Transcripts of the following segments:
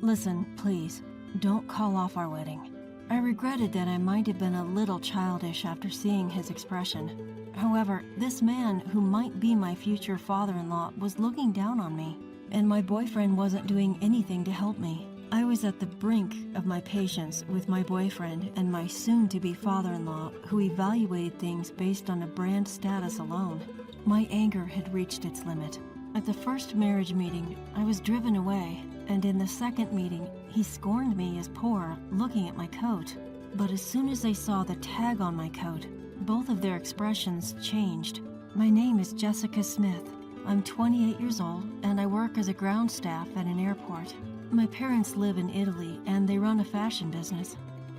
Listen, please, don't call off our wedding. I regretted that I might have been a little childish after seeing his expression. However, this man who might be my future father-in-law was looking down on me, and my boyfriend wasn't doing anything to help me. I was at the brink of my patience with my boyfriend and my soon-to-be father-in-law who evaluated things based on a brand status alone. My anger had reached its limit. At the first marriage meeting, I was driven away, and in the second meeting, he scorned me as poor, looking at my coat. But as soon as they saw the tag on my coat, both of their expressions changed. My name is Jessica Smith. I'm 28 years old, and I work as a ground staff at an airport. My parents live in Italy, and they run a fashion business.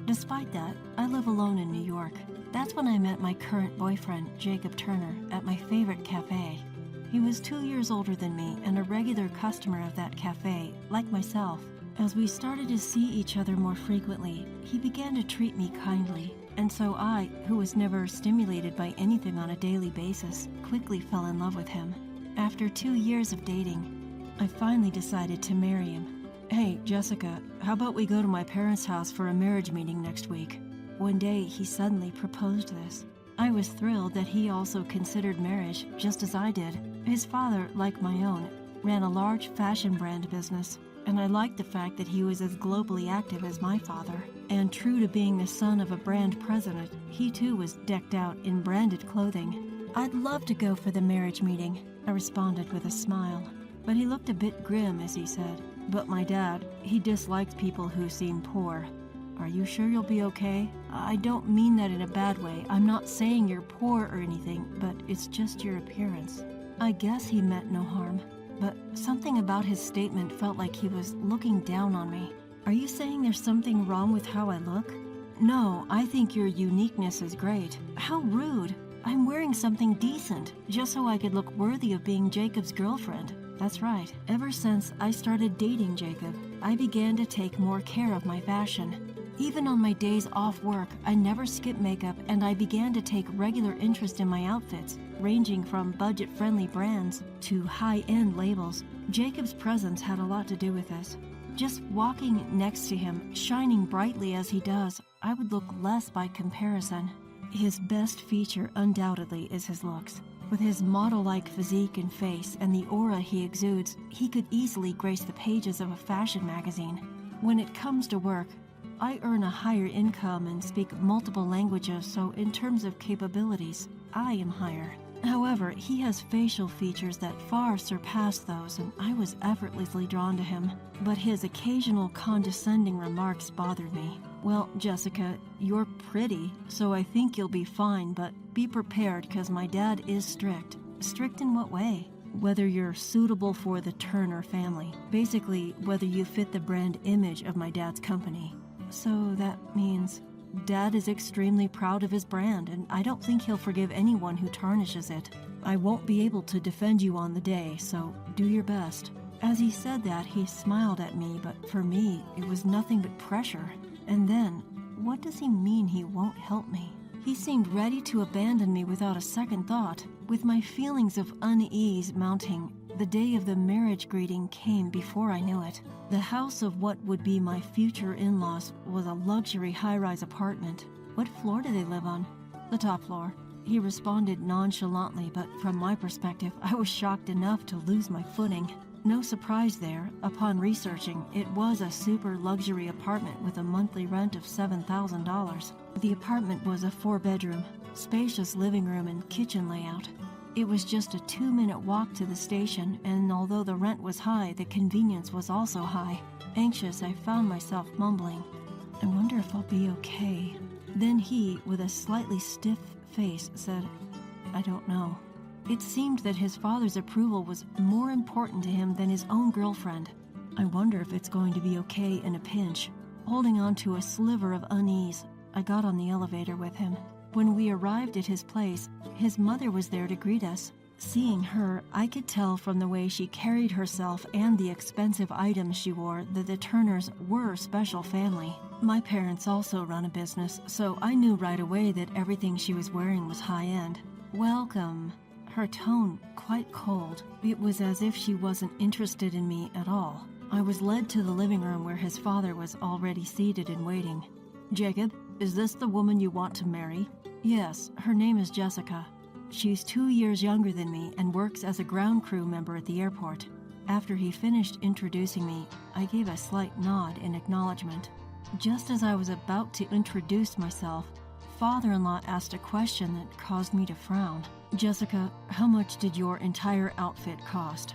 Despite that, I live alone in New York. That's when I met my current boyfriend, Jacob Turner, at my favorite cafe. He was 2 years older than me and a regular customer of that cafe, like myself. As we started to see each other more frequently, he began to treat me kindly, and so I, who was never stimulated by anything on a daily basis, quickly fell in love with him. After 2 years of dating, I finally decided to marry him. Hey, Jessica, how about we go to my parents' house for a marriage meeting next week? One day, he suddenly proposed this. I was thrilled that he also considered marriage, just as I did. His father, like my own, ran a large fashion brand business, and I liked the fact that he was as globally active as my father. And true to being the son of a brand president, he too was decked out in branded clothing. I'd love to go for the marriage meeting, I responded with a smile. But he looked a bit grim as he said, "But my dad, he dislikes people who seem poor." "Are you sure you'll be okay? I don't mean that in a bad way. I'm not saying you're poor or anything, but it's just your appearance." I guess he meant no harm, but something about his statement felt like he was looking down on me. "Are you saying there's something wrong with how I look?" "No, I think your uniqueness is great." "How rude. I'm wearing something decent, just so I could look worthy of being Jacob's girlfriend." That's right. Ever since I started dating Jacob, I began to take more care of my fashion. Even on my days off work, I never skip makeup, and I began to take regular interest in my outfits, ranging from budget-friendly brands to high-end labels. Jacob's presence had a lot to do with this. Just walking next to him, shining brightly as he does, I would look less by comparison. His best feature undoubtedly is his looks. With his model-like physique and face and the aura he exudes, he could easily grace the pages of a fashion magazine. When it comes to work, I earn a higher income and speak multiple languages, so in terms of capabilities, I am higher. However, he has facial features that far surpass those, and I was effortlessly drawn to him. But his occasional condescending remarks bothered me. "Well, Jessica, you're pretty, so I think you'll be fine, but be prepared because my dad is strict." "Strict in what way?" "Whether you're suitable for the Turner family. Basically, whether you fit the brand image of my dad's company." "So that means..." "Dad is extremely proud of his brand, and I don't think he'll forgive anyone who tarnishes it. I won't be able to defend you on the day, so do your best." As he said that, he smiled at me, but for me, it was nothing but pressure. And then, what does he mean he won't help me? He seemed ready to abandon me without a second thought. With my feelings of unease mounting, the day of the marriage greeting came before I knew it. The house of what would be my future in-laws was a luxury high-rise apartment. "What floor do they live on?" "The top floor." He responded nonchalantly, but from my perspective, I was shocked enough to lose my footing. No surprise there. Upon researching, it was a super luxury apartment with a monthly rent of $7,000. The apartment was a 4-bedroom, spacious living room and kitchen layout. It was just a 2-minute walk to the station, and although the rent was high, the convenience was also high. Anxious, I found myself mumbling, "I wonder if I'll be okay." Then he, with a slightly stiff face, said, "I don't know." It seemed that his father's approval was more important to him than his own girlfriend. I wonder if it's going to be okay in a pinch. Holding on to a sliver of unease, I got on the elevator with him. When we arrived at his place, his mother was there to greet us. Seeing her, I could tell from the way she carried herself and the expensive items she wore that the Turners were a special family. My parents also run a business, so I knew right away that everything she was wearing was high-end. "Welcome." Her tone quite cold. It was as if she wasn't interested in me at all. I was led to the living room where his father was already seated and waiting. "Jacob, is this the woman you want to marry?" "Yes, her name is Jessica. She's 2 years younger than me and works as a ground crew member at the airport." After he finished introducing me, I gave a slight nod in acknowledgement. Just as I was about to introduce myself, father-in-law asked a question that caused me to frown. "Jessica, how much did your entire outfit cost?"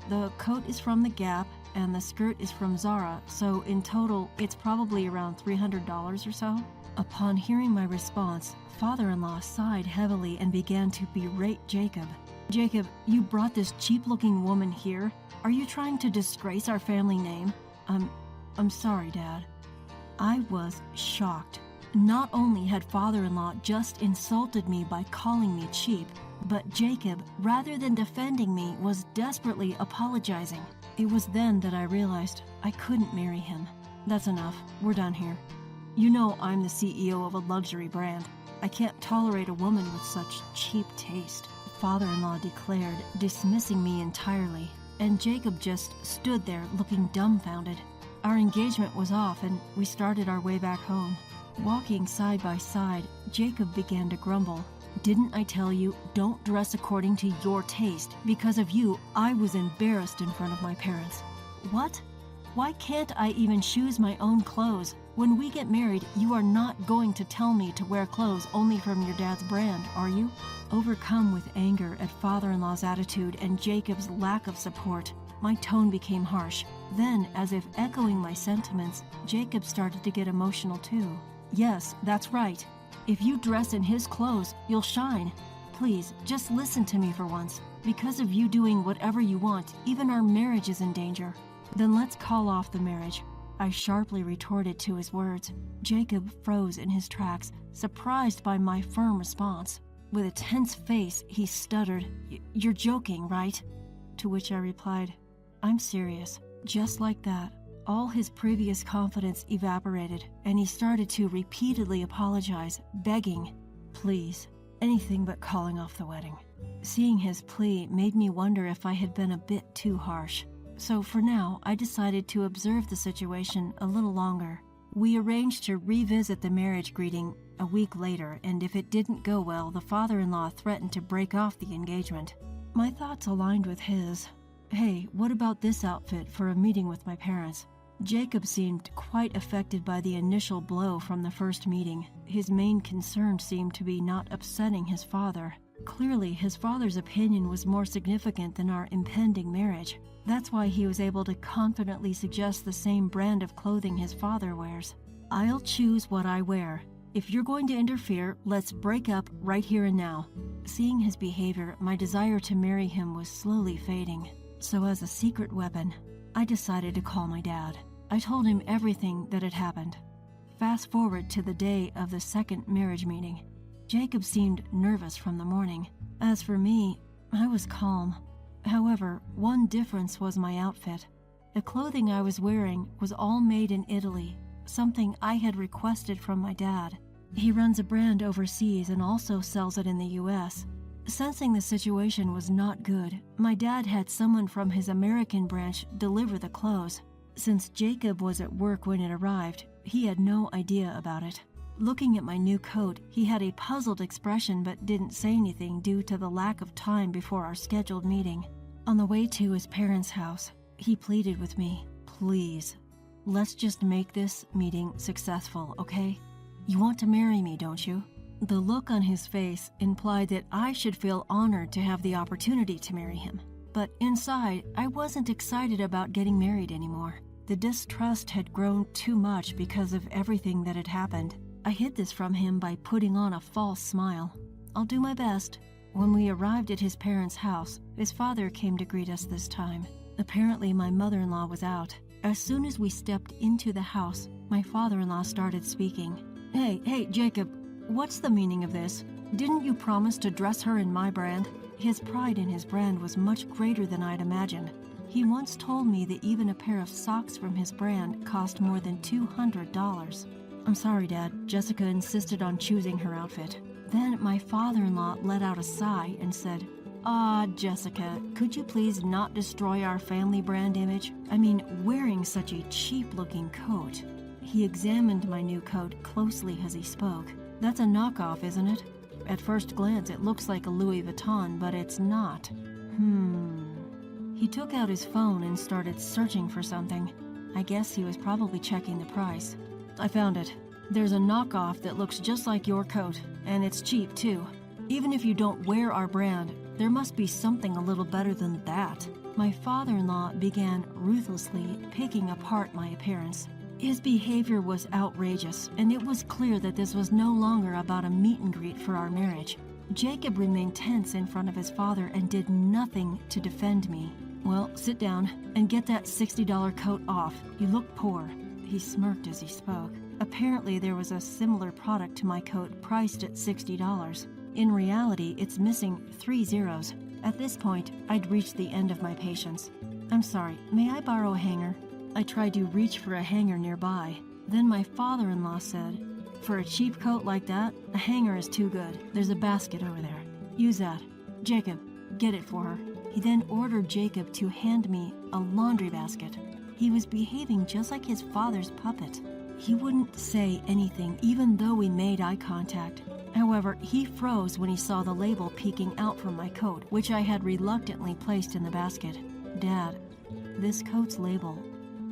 The coat is from the Gap and the skirt is from Zara, so in total, it's probably around $300 or so." Upon hearing my response, father-in-law sighed heavily and began to berate Jacob. "Jacob, you brought this cheap-looking woman here? Are you trying to disgrace our family name?" I'm sorry, Dad." I was shocked. Not only had father-in-law just insulted me by calling me cheap, but Jacob, rather than defending me, was desperately apologizing. It was then that I realized I couldn't marry him. "That's enough. We're done here. You know I'm the CEO of a luxury brand. I can't tolerate a woman with such cheap taste," father-in-law declared, dismissing me entirely, and Jacob just stood there looking dumbfounded. Our engagement was off and we started our way back home. Walking side by side, Jacob began to grumble. "Didn't I tell you, don't dress according to your taste? Because of you, I was embarrassed in front of my parents." "What? Why can't I even choose my own clothes? When we get married, you are not going to tell me to wear clothes only from your dad's brand, are you?" Overcome with anger at father-in-law's attitude and Jacob's lack of support, my tone became harsh. Then, as if echoing my sentiments, Jacob started to get emotional too. "Yes, that's right. If you dress in his clothes, you'll shine. Please, just listen to me for once. Because of you doing whatever you want, even our marriage is in danger." "Then let's call off the marriage," I sharply retorted to his words. Jacob froze in his tracks, surprised by my firm response. With a tense face, he stuttered, "You're joking, right?" To which I replied, "I'm serious." Just like that, all his previous confidence evaporated, and he started to repeatedly apologize, begging, "Please, anything but calling off the wedding." Seeing his plea made me wonder if I had been a bit too harsh. So for now, I decided to observe the situation a little longer. We arranged to revisit the marriage greeting a week later, and if it didn't go well, the father-in-law threatened to break off the engagement. My thoughts aligned with his. "Hey, what about this outfit for a meeting with my parents?" Jacob seemed quite affected by the initial blow from the first meeting. His main concern seemed to be not upsetting his father. Clearly, his father's opinion was more significant than our impending marriage. That's why he was able to confidently suggest the same brand of clothing his father wears. "I'll choose what I wear. If you're going to interfere, let's break up right here and now." Seeing his behavior, my desire to marry him was slowly fading. So as a secret weapon, I decided to call my dad. I told him everything that had happened. Fast forward to the day of the second marriage meeting. Jacob seemed nervous from the morning. As for me, I was calm. However, one difference was my outfit. The clothing I was wearing was all made in Italy, something I had requested from my dad. He runs a brand overseas and also sells it in the US. Sensing the situation was not good, my dad had someone from his American branch deliver the clothes. Since Jacob was at work when it arrived, he had no idea about it. Looking at my new coat, he had a puzzled expression but didn't say anything due to the lack of time before our scheduled meeting. On the way to his parents' house, he pleaded with me, "Please, let's just make this meeting successful, okay? You want to marry me, don't you?" The look on his face implied that I should feel honored to have the opportunity to marry him. But inside, I wasn't excited about getting married anymore. The distrust had grown too much because of everything that had happened. I hid this from him by putting on a false smile. "I'll do my best." When we arrived at his parents' house, his father came to greet us this time. Apparently, my mother-in-law was out. As soon as we stepped into the house, my father-in-law started speaking. Hey, Jacob, what's the meaning of this? Didn't you promise to dress her in my brand?" His pride in his brand was much greater than I'd imagined. He once told me that even a pair of socks from his brand cost more than $200. "I'm sorry, Dad. Jessica insisted on choosing her outfit." Then my father-in-law let out a sigh and said, Jessica, could you please not destroy our family brand image? I mean, wearing such a cheap-looking coat. He examined my new coat closely as he spoke. That's a knockoff, isn't it? At first glance, it looks like a Louis Vuitton, but it's not. He took out his phone and started searching for something. I guess he was probably checking the price. I found it. There's a knockoff that looks just like your coat, and it's cheap too. Even if you don't wear our brand, there must be something a little better than that. My father-in-law began ruthlessly picking apart my appearance. His behavior was outrageous, and it was clear that this was no longer about a meet and greet for our marriage. Jacob remained tense in front of his father and did nothing to defend me. Well, sit down and get that $60 coat off. You look poor. He smirked as he spoke. Apparently, there was a similar product to my coat priced at $60. In reality, it's missing 3 zeros. At this point, I'd reached the end of my patience. I'm sorry, may I borrow a hanger? I tried to reach for a hanger nearby. Then my father-in-law said, for a cheap coat like that, a hanger is too good. There's a basket over there. Use that. Jacob, get it for her. He then ordered Jacob to hand me a laundry basket. He was behaving just like his father's puppet. He wouldn't say anything even though we made eye contact. However, he froze when he saw the label peeking out from my coat, which I had reluctantly placed in the basket. Dad, this coat's label,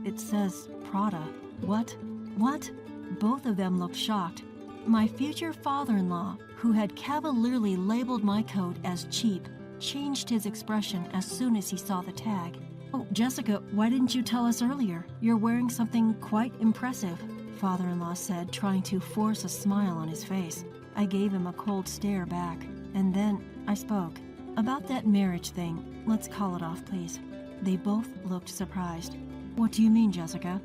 it says Prada. What? What? Both of them looked shocked. My future father-in-law, who had cavalierly labeled my coat as cheap, changed his expression as soon as he saw the tag. Oh, Jessica, why didn't you tell us earlier? You're wearing something quite impressive, father-in-law said, trying to force a smile on his face. I gave him a cold stare back, and then I spoke. About that marriage thing, let's call it off, please. They both looked surprised. What do you mean, Jessica?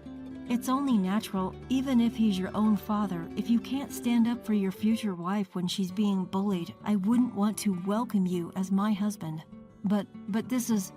It's only natural, even if he's your own father, if you can't stand up for your future wife when she's being bullied, I wouldn't want to welcome you as my husband. But this is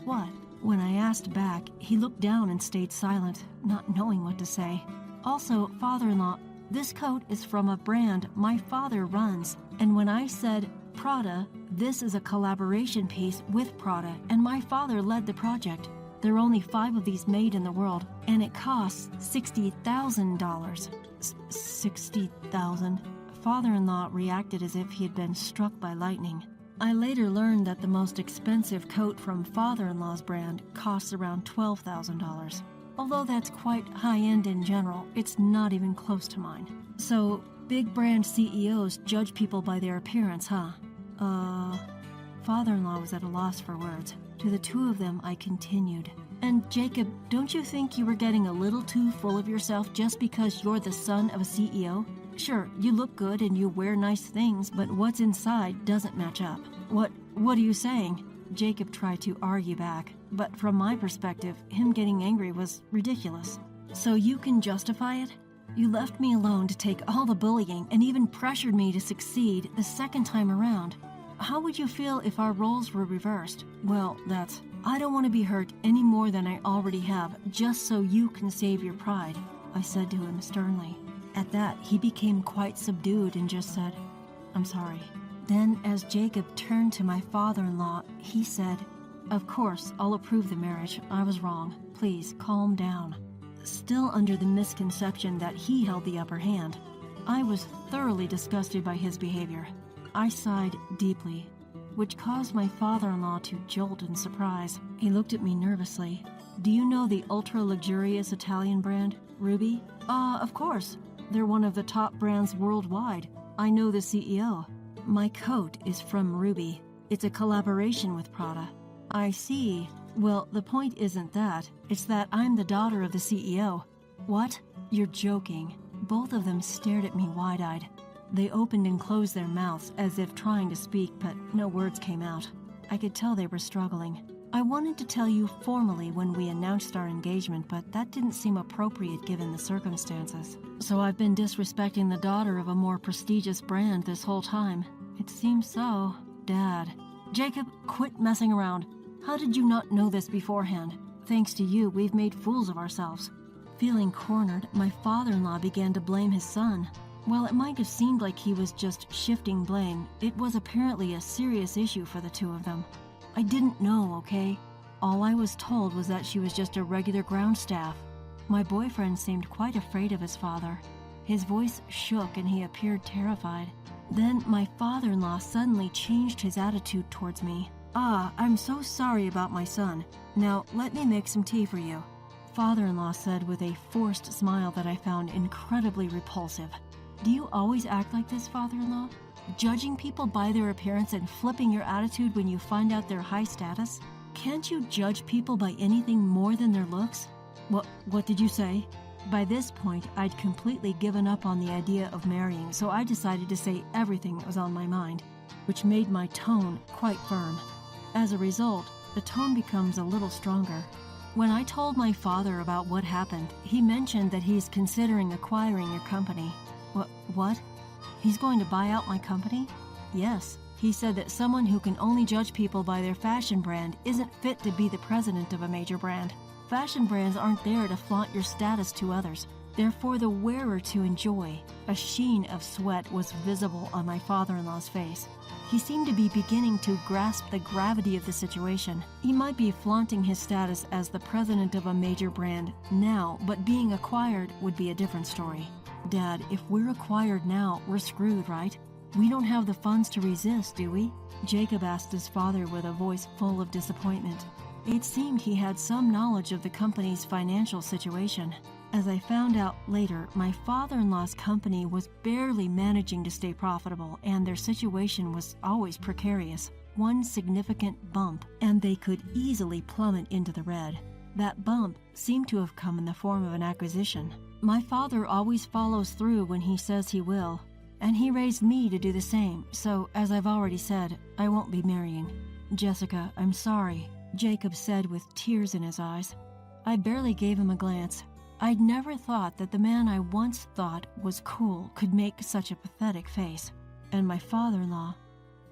what? When I asked back, he looked down and stayed silent, not knowing what to say. Also, father-in-law, this coat is from a brand my father runs, and when I said Prada, this is a collaboration piece with Prada, and my father led the project. There are only 5 of these made in the world, and it costs $60,000. $60,000? Father-in-law reacted as if he had been struck by lightning. I later learned that the most expensive coat from father-in-law's brand costs around $12,000. Although that's quite high-end in general, it's not even close to mine. So, big brand CEOs judge people by their appearance, huh? Father-in-law was at a loss for words. To the two of them, I continued. And Jacob, don't you think you were getting a little too full of yourself just because you're the son of a CEO? Sure, you look good and you wear nice things, but what's inside doesn't match up. What are you saying? Jacob tried to argue back, but from my perspective, him getting angry was ridiculous. So you can justify it? You left me alone to take all the bullying and even pressured me to succeed the second time around. How would you feel if our roles were reversed? Well, I don't want to be hurt any more than I already have, just so you can save your pride, I said to him sternly. At that, he became quite subdued and just said, I'm sorry. Then, as Jacob turned to my father-in-law, he said, Of course, I'll approve the marriage. I was wrong. Please, calm down. Still under the misconception that he held the upper hand, I was thoroughly disgusted by his behavior. I sighed deeply, which caused my father-in-law to jolt in surprise. He looked at me nervously. Do you know the ultra-luxurious Italian brand, Ruby? Of course. They're one of the top brands worldwide. I know the CEO. My coat is from Ruby. It's a collaboration with Prada. I see. Well, the point isn't that. It's that I'm the daughter of the CEO. What? You're joking. Both of them stared at me wide-eyed. They opened and closed their mouths as if trying to speak, but no words came out. I could tell they were struggling. I wanted to tell you formally when we announced our engagement, but that didn't seem appropriate given the circumstances. So I've been disrespecting the daughter of a more prestigious brand this whole time. It seems so, Dad. Jacob, quit messing around. How did you not know this beforehand? Thanks to you, we've made fools of ourselves. Feeling cornered, my father-in-law began to blame his son. While it might have seemed like he was just shifting blame, it was apparently a serious issue for the two of them. I didn't know, okay? All I was told was that she was just a regular ground staff. My boyfriend seemed quite afraid of his father. His voice shook and he appeared terrified. Then my father-in-law suddenly changed his attitude towards me. I'm so sorry about my son. Now, let me make some tea for you," father-in-law said with a forced smile that I found incredibly repulsive. "Do you always act like this, father-in-law? Judging people by their appearance and flipping your attitude when you find out their high status? Can't you judge people by anything more than their looks?" What did you say?" By this point, I'd completely given up on the idea of marrying, so I decided to say everything that was on my mind, which made my tone quite firm. As a result, the tone becomes a little stronger. When I told my father about what happened, he mentioned that he's considering acquiring your company. What? He's going to buy out my company? Yes. He said that someone who can only judge people by their fashion brand isn't fit to be the president of a major brand. Fashion brands aren't there to flaunt your status to others. They're for the wearer to enjoy. A sheen of sweat was visible on my father-in-law's face. He seemed to be beginning to grasp the gravity of the situation. He might be flaunting his status as the president of a major brand now, but being acquired would be a different story. "Dad, if we're acquired now, we're screwed, right? We don't have the funds to resist, do we?" Jacob asked his father with a voice full of disappointment. It seemed he had some knowledge of the company's financial situation. As I found out later, my father-in-law's company was barely managing to stay profitable, and their situation was always precarious. One significant bump, and they could easily plummet into the red. That bump seemed to have come in the form of an acquisition. My father always follows through when he says he will, and he raised me to do the same, so, as I've already said, I won't be marrying. "Jessica, I'm sorry," Jacob said with tears in his eyes. I barely gave him a glance. I'd never thought that the man I once thought was cool could make such a pathetic face. And my father-in-law,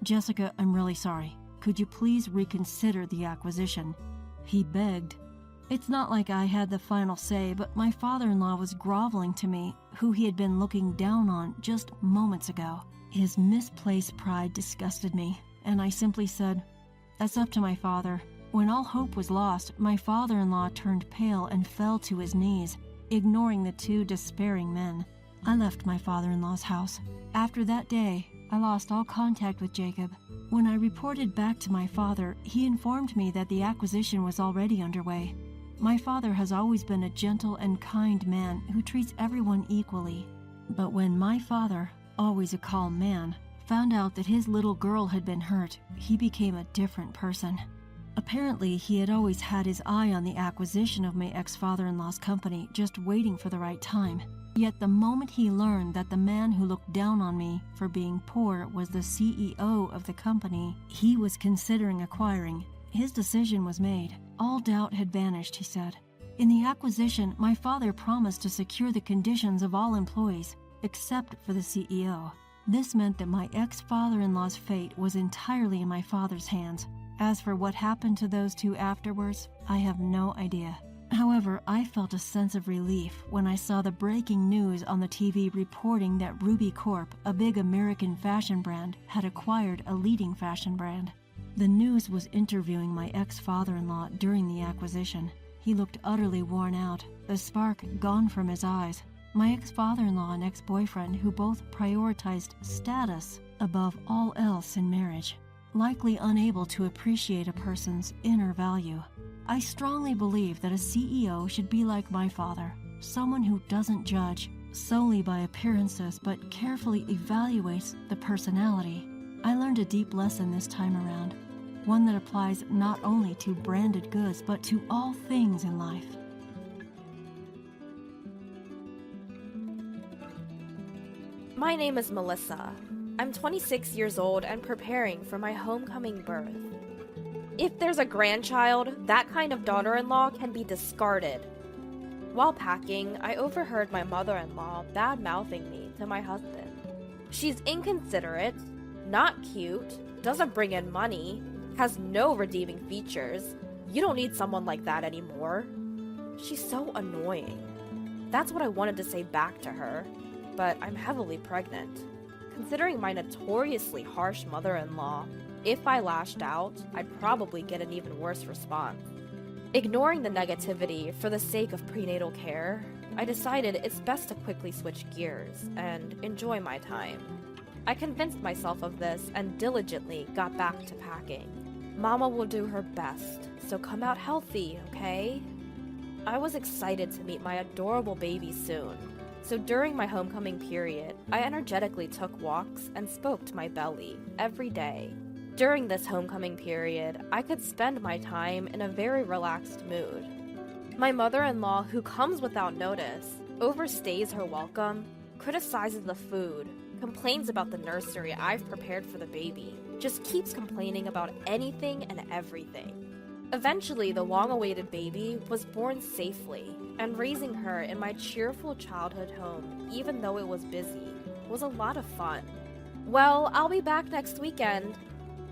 "Jessica, I'm really sorry. Could you please reconsider the acquisition?" he begged. It's not like I had the final say, but my father-in-law was groveling to me, who he had been looking down on just moments ago. His misplaced pride disgusted me, and I simply said, "That's up to my father." When all hope was lost, my father-in-law turned pale and fell to his knees, ignoring the two despairing men. I left my father-in-law's house. After that day, I lost all contact with Jacob. When I reported back to my father, he informed me that the acquisition was already underway. My father has always been a gentle and kind man who treats everyone equally. But when my father, always a calm man, found out that his little girl had been hurt, he became a different person. Apparently, he had always had his eye on the acquisition of my ex-father-in-law's company, just waiting for the right time. Yet the moment he learned that the man who looked down on me for being poor was the CEO of the company he was considering acquiring, his decision was made. All doubt had vanished, he said. In the acquisition, my father promised to secure the conditions of all employees, except for the CEO. This meant that my ex-father-in-law's fate was entirely in my father's hands. As for what happened to those two afterwards, I have no idea. However, I felt a sense of relief when I saw the breaking news on the TV reporting that Ruby Corp, a big American fashion brand, had acquired a leading fashion brand. The news was interviewing my ex-father-in-law during the acquisition. He looked utterly worn out, the spark gone from his eyes. My ex-father-in-law and ex-boyfriend, who both prioritized status above all else in marriage, likely unable to appreciate a person's inner value. I strongly believe that a CEO should be like my father, someone who doesn't judge solely by appearances but carefully evaluates the personality. I learned a deep lesson this time around, one that applies not only to branded goods but to all things in life. My name is Melissa. I'm 26 years old and preparing for my homecoming birth. If there's a grandchild, that kind of daughter-in-law can be discarded. While packing, I overheard my mother-in-law bad-mouthing me to my husband. She's inconsiderate, not cute, doesn't bring in money, has no redeeming features. You don't need someone like that anymore. She's so annoying. That's what I wanted to say back to her, but I'm heavily pregnant. Considering my notoriously harsh mother-in-law, if I lashed out, I'd probably get an even worse response. Ignoring the negativity for the sake of prenatal care, I decided it's best to quickly switch gears and enjoy my time. I convinced myself of this and diligently got back to packing. Mama will do her best, so come out healthy, okay? I was excited to meet my adorable baby soon, so during my homecoming period, I energetically took walks and spoke to my belly every day. During this homecoming period, I could spend my time in a very relaxed mood. My mother-in-law, who comes without notice, overstays her welcome, criticizes the food, complains about the nursery I've prepared for the baby, just keeps complaining about anything and everything. Eventually, the long-awaited baby was born safely, and raising her in my cheerful childhood home, even though it was busy, was a lot of fun. Well, I'll be back next weekend.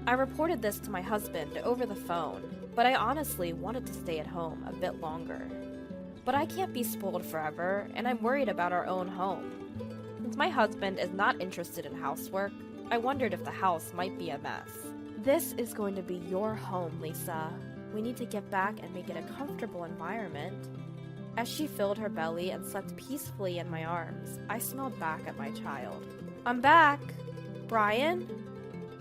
I reported this to my husband over the phone, but I honestly wanted to stay at home a bit longer. But I can't be spoiled forever, and I'm worried about our own home. Since my husband is not interested in housework, I wondered if the house might be a mess. This is going to be your home, Lisa. We need to get back and make it a comfortable environment. As she filled her belly and slept peacefully in my arms, I smiled back at my child. I'm back! Brian?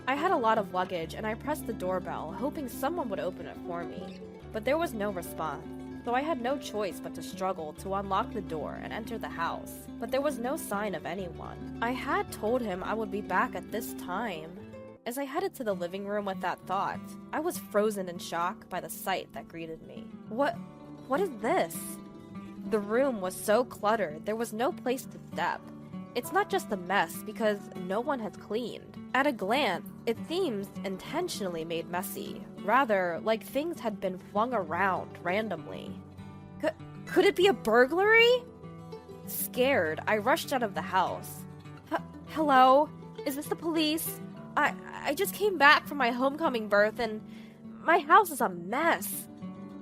I had a lot of luggage and I pressed the doorbell, hoping someone would open it for me. But there was no response, so I had no choice but to struggle to unlock the door and enter the house. But there was no sign of anyone. I had told him I would be back at this time. As I headed to the living room with that thought, I was frozen in shock by the sight that greeted me. What is this? The room was so cluttered, there was no place to step. It's not just a mess because no one has cleaned. At a glance, it seems intentionally made messy, rather like things had been flung around randomly. Could it be a burglary? Scared, I rushed out of the house. Hello? Is this the police? I just came back from my homecoming birth and my house is a mess.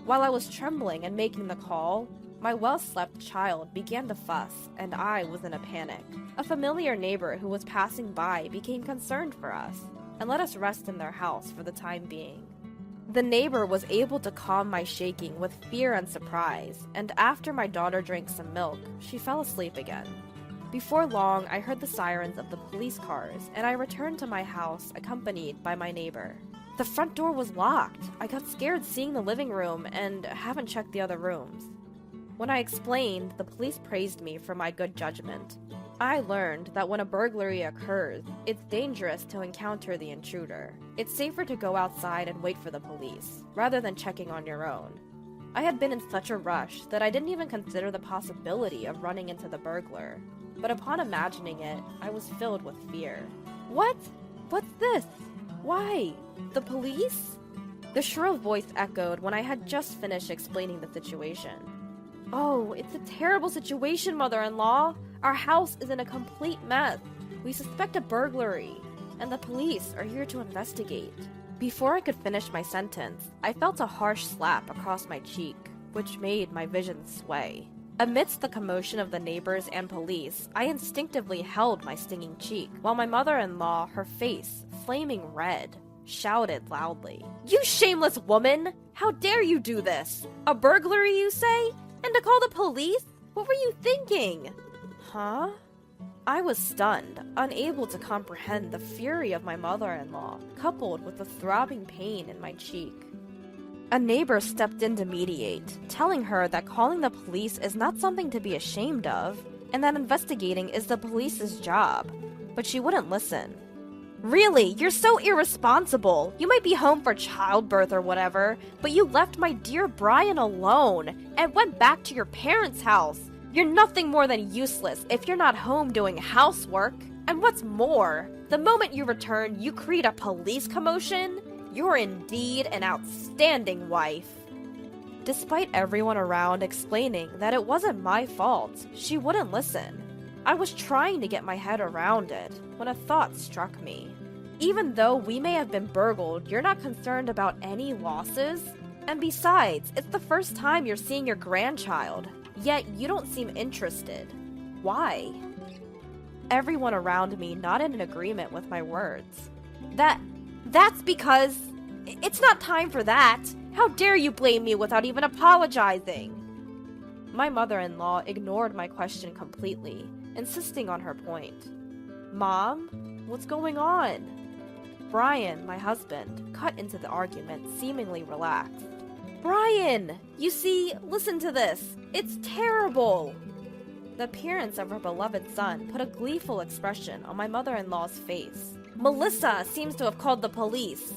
While I was trembling and making the call, my well-slept child began to fuss, and I was in a panic. A familiar neighbor who was passing by became concerned for us, and let us rest in their house for the time being. The neighbor was able to calm my shaking with fear and surprise, and after my daughter drank some milk, she fell asleep again. Before long, I heard the sirens of the police cars, and I returned to my house accompanied by my neighbor. The front door was locked. I got scared seeing the living room and haven't checked the other rooms. When I explained, the police praised me for my good judgment. I learned that when a burglary occurs, it's dangerous to encounter the intruder. It's safer to go outside and wait for the police, rather than checking on your own. I had been in such a rush that I didn't even consider the possibility of running into the burglar. But upon imagining it, I was filled with fear. What? What's this? Why? The police? The shrill voice echoed when I had just finished explaining the situation. Oh, it's a terrible situation, mother-in-law. Our house is in a complete mess. We suspect a burglary, and the police are here to investigate. Before I could finish my sentence, I felt a harsh slap across my cheek, which made my vision sway. Amidst the commotion of the neighbors and police, I instinctively held my stinging cheek, while my mother-in-law, her face flaming red, shouted loudly, "You shameless woman! How dare you do this? A burglary, you say? And to call the police? What were you thinking?" Huh? I was stunned, unable to comprehend the fury of my mother-in-law, coupled with the throbbing pain in my cheek. A neighbor stepped in to mediate, telling her that calling the police is not something to be ashamed of, and that investigating is the police's job. But she wouldn't listen. Really, you're so irresponsible. You might be home for childbirth or whatever, but you left my dear Brian alone and went back to your parents' house. You're nothing more than useless if you're not home doing housework. And what's more, the moment you return, you create a police commotion? You're indeed an outstanding wife. Despite everyone around explaining that it wasn't my fault, she wouldn't listen. I was trying to get my head around it when a thought struck me. Even though we may have been burgled, you're not concerned about any losses? And besides, it's the first time you're seeing your grandchild, yet you don't seem interested. Why? everyone around me nodded in agreement with my words. That's because it's not time for that. How dare you blame me without even apologizing? My mother-in-law ignored my question completely, insisting on her point. Mom, what's going on? Brian, my husband, cut into the argument, seemingly relaxed. Brian! You see, listen to this. It's terrible! The appearance of her beloved son put a gleeful expression on my mother-in-law's face. Melissa seems to have called the police.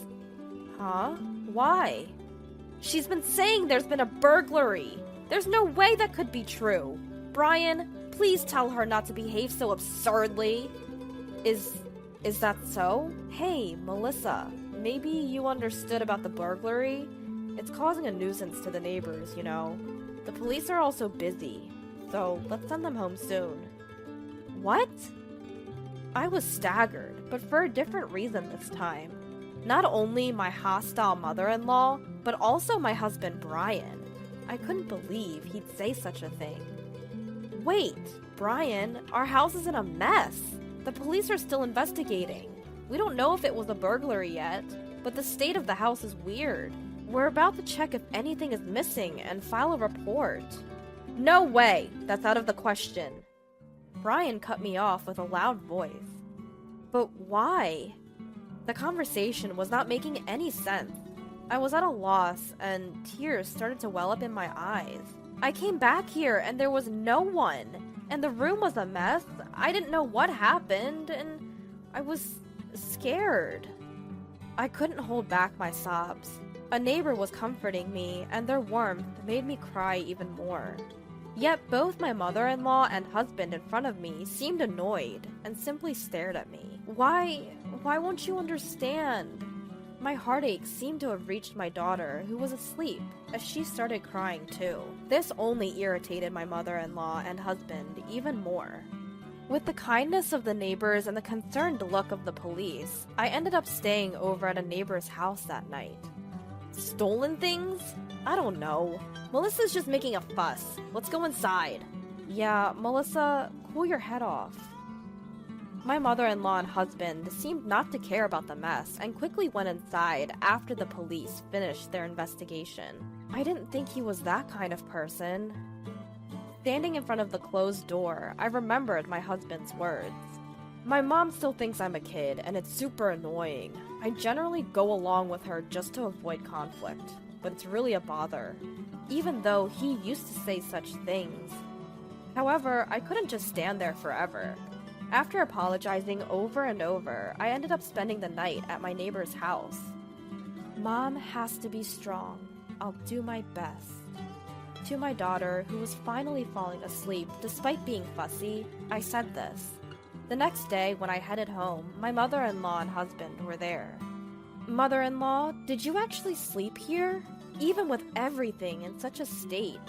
Huh? Why? She's been saying there's been a burglary. There's no way that could be true. Brian, please tell her not to behave so absurdly. Is that so? Hey, Melissa, maybe you understood about the burglary? It's causing a nuisance to the neighbors, you know. The police are also busy, so let's send them home soon. What? I was staggered, but for a different reason this time. Not only my hostile mother-in-law, but also my husband Brian. I couldn't believe he'd say such a thing. Wait, Brian, our house is in a mess. The police are still investigating. We don't know if it was a burglary yet, but the state of the house is weird. We're about to check if anything is missing and file a report. No way! That's out of the question. Brian cut me off with a loud voice. But why? The conversation was not making any sense. I was at a loss, and tears started to well up in my eyes. I came back here, and there was no one, and the room was a mess. I didn't know what happened, and I was scared. I couldn't hold back my sobs. A neighbor was comforting me, and their warmth made me cry even more. Yet both my mother-in-law and husband in front of me seemed annoyed and simply stared at me. Why won't you understand? My heartache seemed to have reached my daughter, who was asleep, as she started crying too. This only irritated my mother-in-law and husband even more. With the kindness of the neighbors and the concerned look of the police, I ended up staying over at a neighbor's house that night. Stolen things? I don't know. Melissa's just making a fuss. Let's go inside. Yeah, Melissa, cool your head off. My mother-in-law and husband seemed not to care about the mess and quickly went inside after the police finished their investigation. I didn't think he was that kind of person. Standing in front of the closed door, I remembered my husband's words. My mom still thinks I'm a kid, and it's super annoying. I generally go along with her just to avoid conflict, but it's really a bother, even though he used to say such things. However, I couldn't just stand there forever. After apologizing over and over, I ended up spending the night at my neighbor's house. Mom has to be strong. I'll do my best. To my daughter, who was finally falling asleep despite being fussy, I said this. The next day, when I headed home, my mother-in-law and husband were there. Mother-in-law, did you actually sleep here? Even with everything in such a state.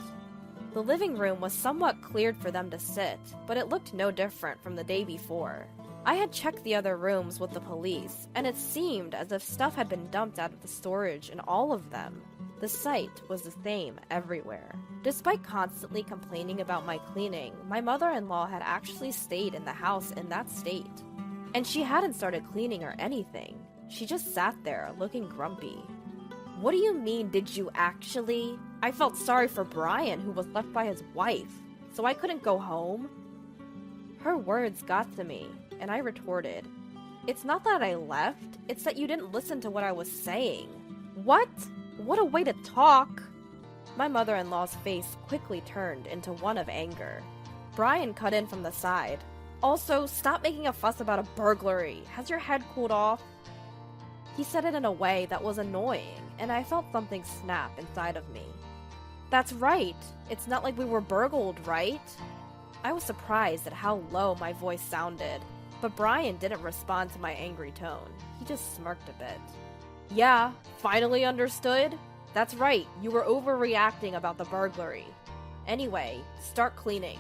The living room was somewhat cleared for them to sit, but it looked no different from the day before. I had checked the other rooms with the police, and it seemed as if stuff had been dumped out of the storage in all of them. The sight was the same everywhere. Despite constantly complaining about my cleaning, my mother-in-law had actually stayed in the house in that state. And she hadn't started cleaning or anything. She just sat there, looking grumpy. What do you mean, did you actually? I felt sorry for Brian, who was left by his wife, so I couldn't go home. Her words got to me, and I retorted, It's not that I left, it's that you didn't listen to what I was saying. What? What a way to talk! My mother-in-law's face quickly turned into one of anger. Brian cut in from the side. Also, stop making a fuss about a burglary. Has your head cooled off? He said it in a way that was annoying, and I felt something snap inside of me. That's right. It's not like we were burgled, right? I was surprised at how low my voice sounded, but Brian didn't respond to my angry tone. He just smirked a bit. Yeah, finally understood? That's right, you were overreacting about the burglary. Anyway, start cleaning.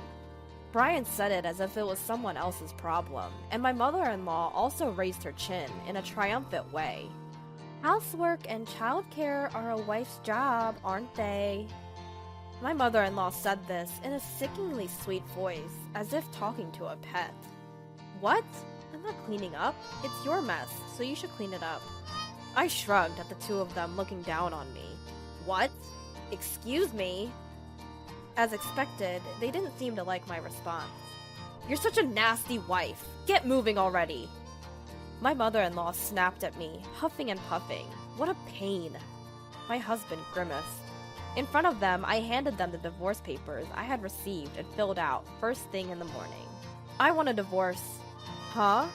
Brian said it as if it was someone else's problem, and my mother-in-law also raised her chin in a triumphant way. Housework and childcare are a wife's job, aren't they? My mother-in-law said this in a sickeningly sweet voice, as if talking to a pet. What? I'm not cleaning up. It's your mess, so you should clean it up. I shrugged at the two of them looking down on me. What? Excuse me? As expected, they didn't seem to like my response. You're such a nasty wife. Get moving already. My mother-in-law snapped at me, huffing and puffing. What a pain. My husband grimaced. In front of them, I handed them the divorce papers I had received and filled out first thing in the morning. I want a divorce. Huh?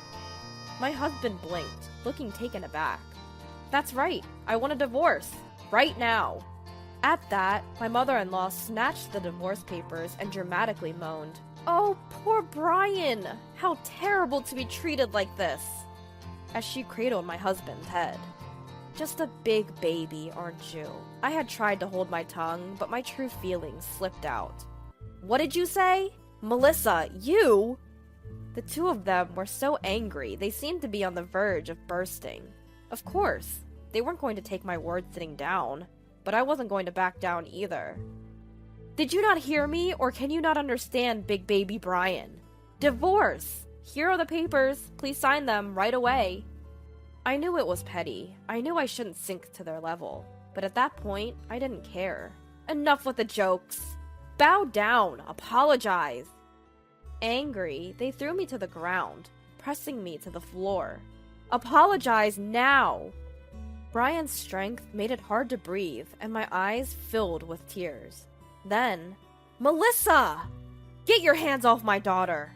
My husband blinked, looking taken aback. That's right, I want a divorce. Right now. At that, my mother-in-law snatched the divorce papers and dramatically moaned. Oh, poor Brian! How terrible to be treated like this! As she cradled my husband's head. Just a big baby, aren't you? I had tried to hold my tongue, but my true feelings slipped out. What did you say? Melissa, you? The two of them were so angry, they seemed to be on the verge of bursting. Of course, they weren't going to take my word sitting down, but I wasn't going to back down either. Did you not hear me, or can you not understand, big baby Brian? Divorce! Here are the papers, please sign them right away. I knew it was petty. I knew I shouldn't sink to their level. But at that point, I didn't care. Enough with the jokes. Bow down. Apologize. Angry, they threw me to the ground, pressing me to the floor. Apologize now. Brian's strength made it hard to breathe, and my eyes filled with tears. Then, Melissa! Get your hands off my daughter!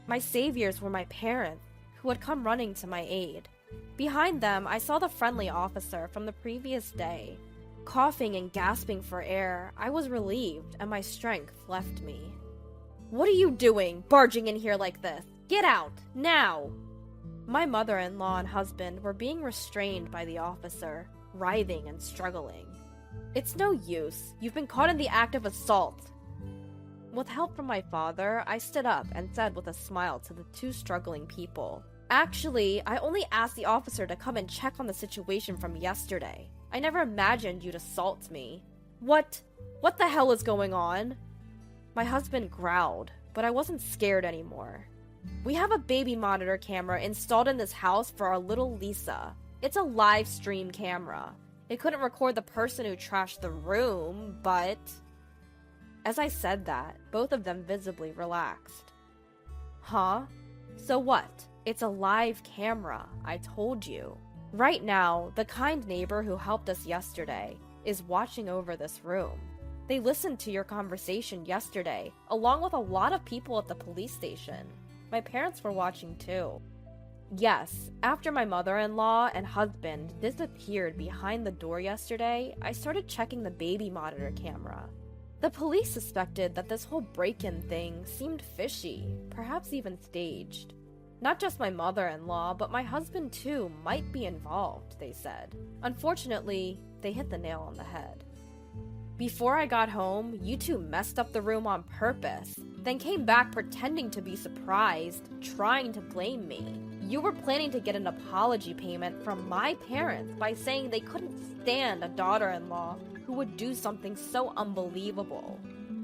My saviors were my parents, who had come running to my aid. Behind them, I saw the friendly officer from the previous day. Coughing and gasping for air, I was relieved and my strength left me. What are you doing, barging in here like this? Get out, now! My mother-in-law and husband were being restrained by the officer, writhing and struggling. It's no use, you've been caught in the act of assault. With help from my father, I stood up and said with a smile to the two struggling people, Actually, I only asked the officer to come and check on the situation from yesterday. I never imagined you'd assault me. What the hell is going on? My husband growled, but I wasn't scared anymore. We have a baby monitor camera installed in this house for our little Lisa. It's a live stream camera. It couldn't record the person who trashed the room, but... As I said that, both of them visibly relaxed. Huh? So what? It's a live camera, I told you. Right now, the kind neighbor who helped us yesterday is watching over this room. They listened to your conversation yesterday, along with a lot of people at the police station. My parents were watching too. Yes, after my mother-in-law and husband disappeared behind the door yesterday, I started checking the baby monitor camera. The police suspected that this whole break-in thing seemed fishy, perhaps even staged. Not just my mother-in-law, but my husband too might be involved, they said. Unfortunately, they hit the nail on the head. Before I got home, you two messed up the room on purpose, then came back pretending to be surprised, trying to blame me. You were planning to get an apology payment from my parents by saying they couldn't stand a daughter-in-law who would do something so unbelievable.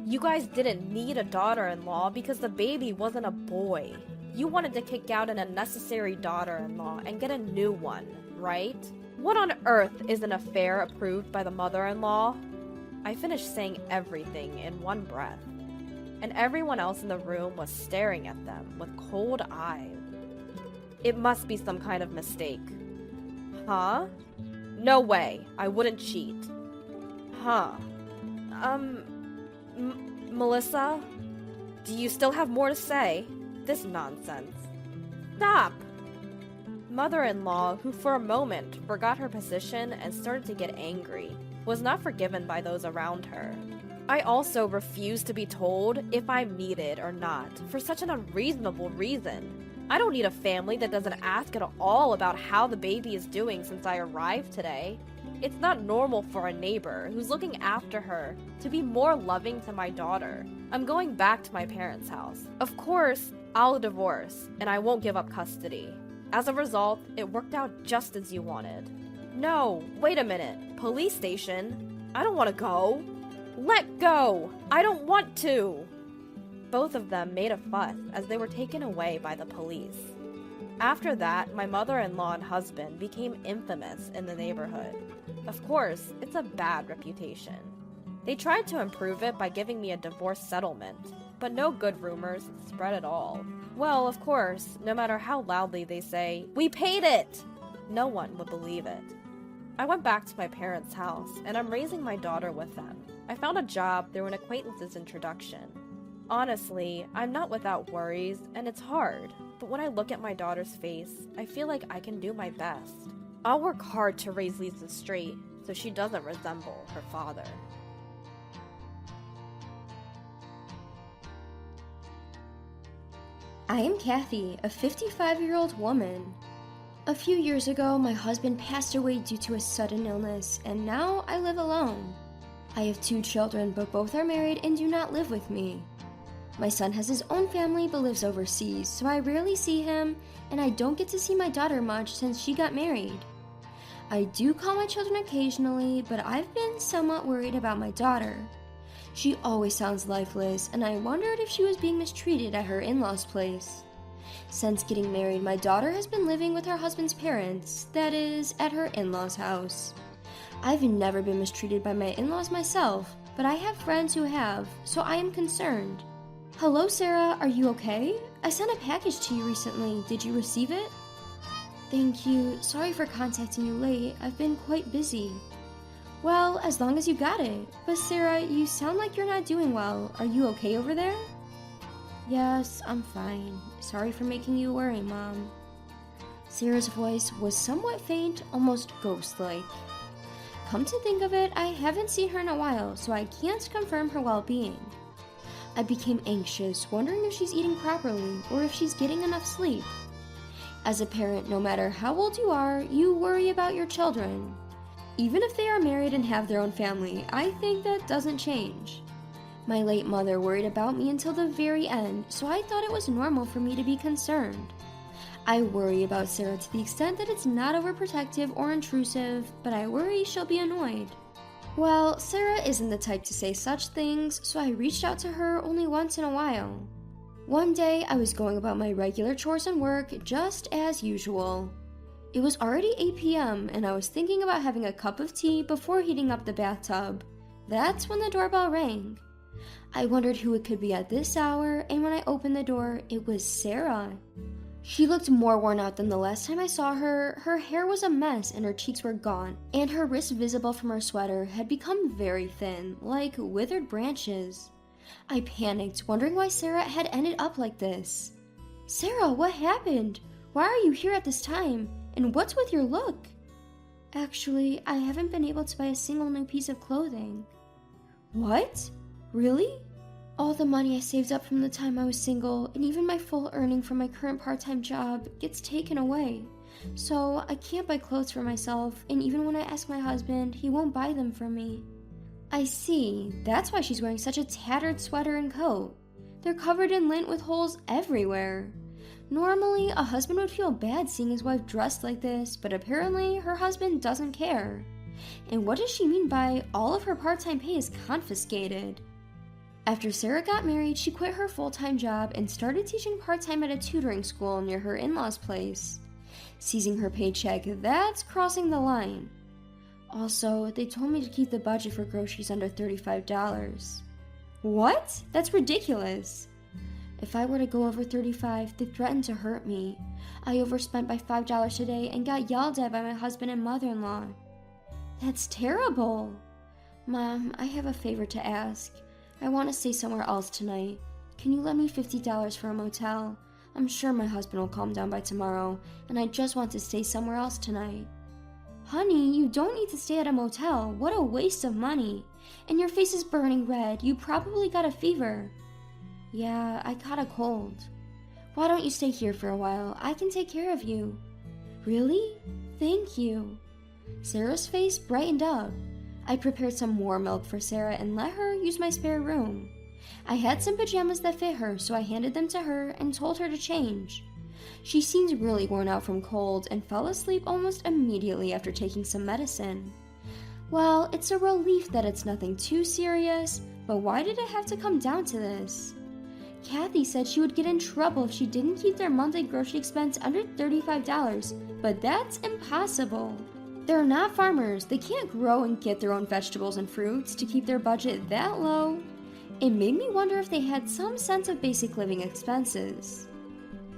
You guys didn't need a daughter-in-law because the baby wasn't a boy. You wanted to kick out an unnecessary daughter-in-law and get a new one, right? What on earth is an affair approved by the mother-in-law? I finished saying everything in one breath, and everyone else in the room was staring at them with cold eyes. It must be some kind of mistake. Huh? No way, I wouldn't cheat. Huh. Melissa? Do you still have more to say? This nonsense. Stop! Mother-in-law, who for a moment forgot her position and started to get angry, was not forgiven by those around her. I also refused to be told if I'm needed or not, for such an unreasonable reason. I don't need a family that doesn't ask at all about how the baby is doing since I arrived today. It's not normal for a neighbor who's looking after her to be more loving to my daughter. I'm going back to my parents' house. Of course, I'll divorce, and I won't give up custody. As a result, it worked out just as you wanted. No, wait a minute. Police station? I don't want to go. Let go! I don't want to! Both of them made a fuss as they were taken away by the police. After that, my mother-in-law and husband became infamous in the neighborhood. Of course, it's a bad reputation. They tried to improve it by giving me a divorce settlement, but no good rumors spread at all. Well, of course, no matter how loudly they say, "We paid it!" no one would believe it. I went back to my parents' house, and I'm raising my daughter with them. I found a job through an acquaintance's introduction. Honestly, I'm not without worries, and it's hard, but when I look at my daughter's face, I feel like I can do my best. I'll work hard to raise Lisa straight, so she doesn't resemble her father. I am Kathy, a 55-year-old woman. A few years ago, my husband passed away due to a sudden illness, and now I live alone. I have 2 children, but both are married and do not live with me. My son has his own family but lives overseas, so I rarely see him, and I don't get to see my daughter much since she got married. I do call my children occasionally, but I've been somewhat worried about my daughter. She always sounds lifeless, and I wondered if she was being mistreated at her in-laws' place. Since getting married, my daughter has been living with her husband's parents, that is, at her in-laws' house. I've never been mistreated by my in-laws myself, but I have friends who have, so I am concerned. Hello, Sarah, are you okay? I sent a package to you recently. Did you receive it? Thank you. Sorry for contacting you late. I've been quite busy. Well, as long as you got it. But Sarah, you sound like you're not doing well. Are you okay over there? Yes, I'm fine. Sorry for making you worry, Mom. Sarah's voice was somewhat faint, almost ghost-like. Come to think of it, I haven't seen her in a while, so I can't confirm her well-being. I became anxious, wondering if she's eating properly or if she's getting enough sleep. As a parent, no matter how old you are, you worry about your children. Even if they are married and have their own family, I think that doesn't change. My late mother worried about me until the very end, so I thought it was normal for me to be concerned. I worry about Sarah to the extent that it's not overprotective or intrusive, but I worry she'll be annoyed. Well, Sarah isn't the type to say such things, so I reached out to her only once in a while. One day, I was going about my regular chores and work just as usual. It was already 8 p.m., and I was thinking about having a cup of tea before heating up the bathtub. That's when the doorbell rang. I wondered who it could be at this hour, and when I opened the door, it was Sarah. She looked more worn out than the last time I saw her. Her hair was a mess and her cheeks were gaunt, and her wrists visible from her sweater had become very thin, like withered branches. I panicked, wondering why Sarah had ended up like this. Sarah, what happened? Why are you here at this time? And what's with your look? Actually, I haven't been able to buy a single new piece of clothing. What? Really? All the money I saved up from the time I was single, and even my full earning from my current part-time job, gets taken away. So I can't buy clothes for myself, and even when I ask my husband, he won't buy them for me. I see. That's why she's wearing such a tattered sweater and coat. They're covered in lint with holes everywhere. Normally, a husband would feel bad seeing his wife dressed like this, but apparently her husband doesn't care. And what does she mean by all of her part-time pay is confiscated? After Sarah got married, she quit her full-time job and started teaching part-time at a tutoring school near her in-laws' place. Seizing her paycheck, that's crossing the line. Also, they told me to keep the budget for groceries under $35. What? That's ridiculous. If I were to go over $35, they threatened to hurt me. I overspent by $5 a day and got yelled at by my husband and mother-in-law. That's terrible. Mom, I have a favor to ask. I want to stay somewhere else tonight. Can you lend me $50 for a motel? I'm sure my husband will calm down by tomorrow, and I just want to stay somewhere else tonight. Honey, you don't need to stay at a motel. What a waste of money. And your face is burning red. You probably got a fever. Yeah, I caught a cold. Why don't you stay here for a while? I can take care of you. Really? Thank you. Sarah's face brightened up. I prepared some more milk for Sarah and let her use my spare room. I had some pajamas that fit her, so I handed them to her and told her to change. She seemed really worn out from cold and fell asleep almost immediately after taking some medicine. Well, it's a relief that it's nothing too serious, but why did it have to come down to this? Kathy said she would get in trouble if she didn't keep their monthly grocery expense under $35, but that's impossible. They're not farmers. They can't grow and get their own vegetables and fruits to keep their budget that low. It made me wonder if they had some sense of basic living expenses.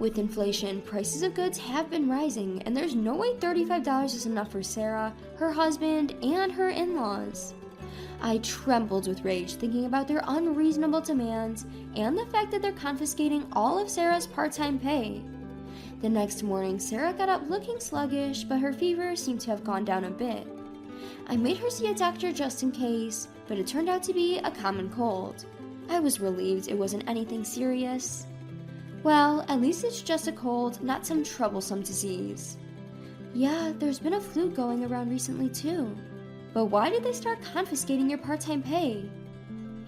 With inflation, prices of goods have been rising, and there's no way $35 is enough for Sarah, her husband, and her in-laws. I trembled with rage thinking about their unreasonable demands and the fact that they're confiscating all of Sarah's part-time pay. The next morning, Sarah got up looking sluggish, but her fever seemed to have gone down a bit. I made her see a doctor just in case, but it turned out to be a common cold. I was relieved it wasn't anything serious. Well, at least it's just a cold, not some troublesome disease. Yeah, there's been a flu going around recently too. But why did they start confiscating your part-time pay?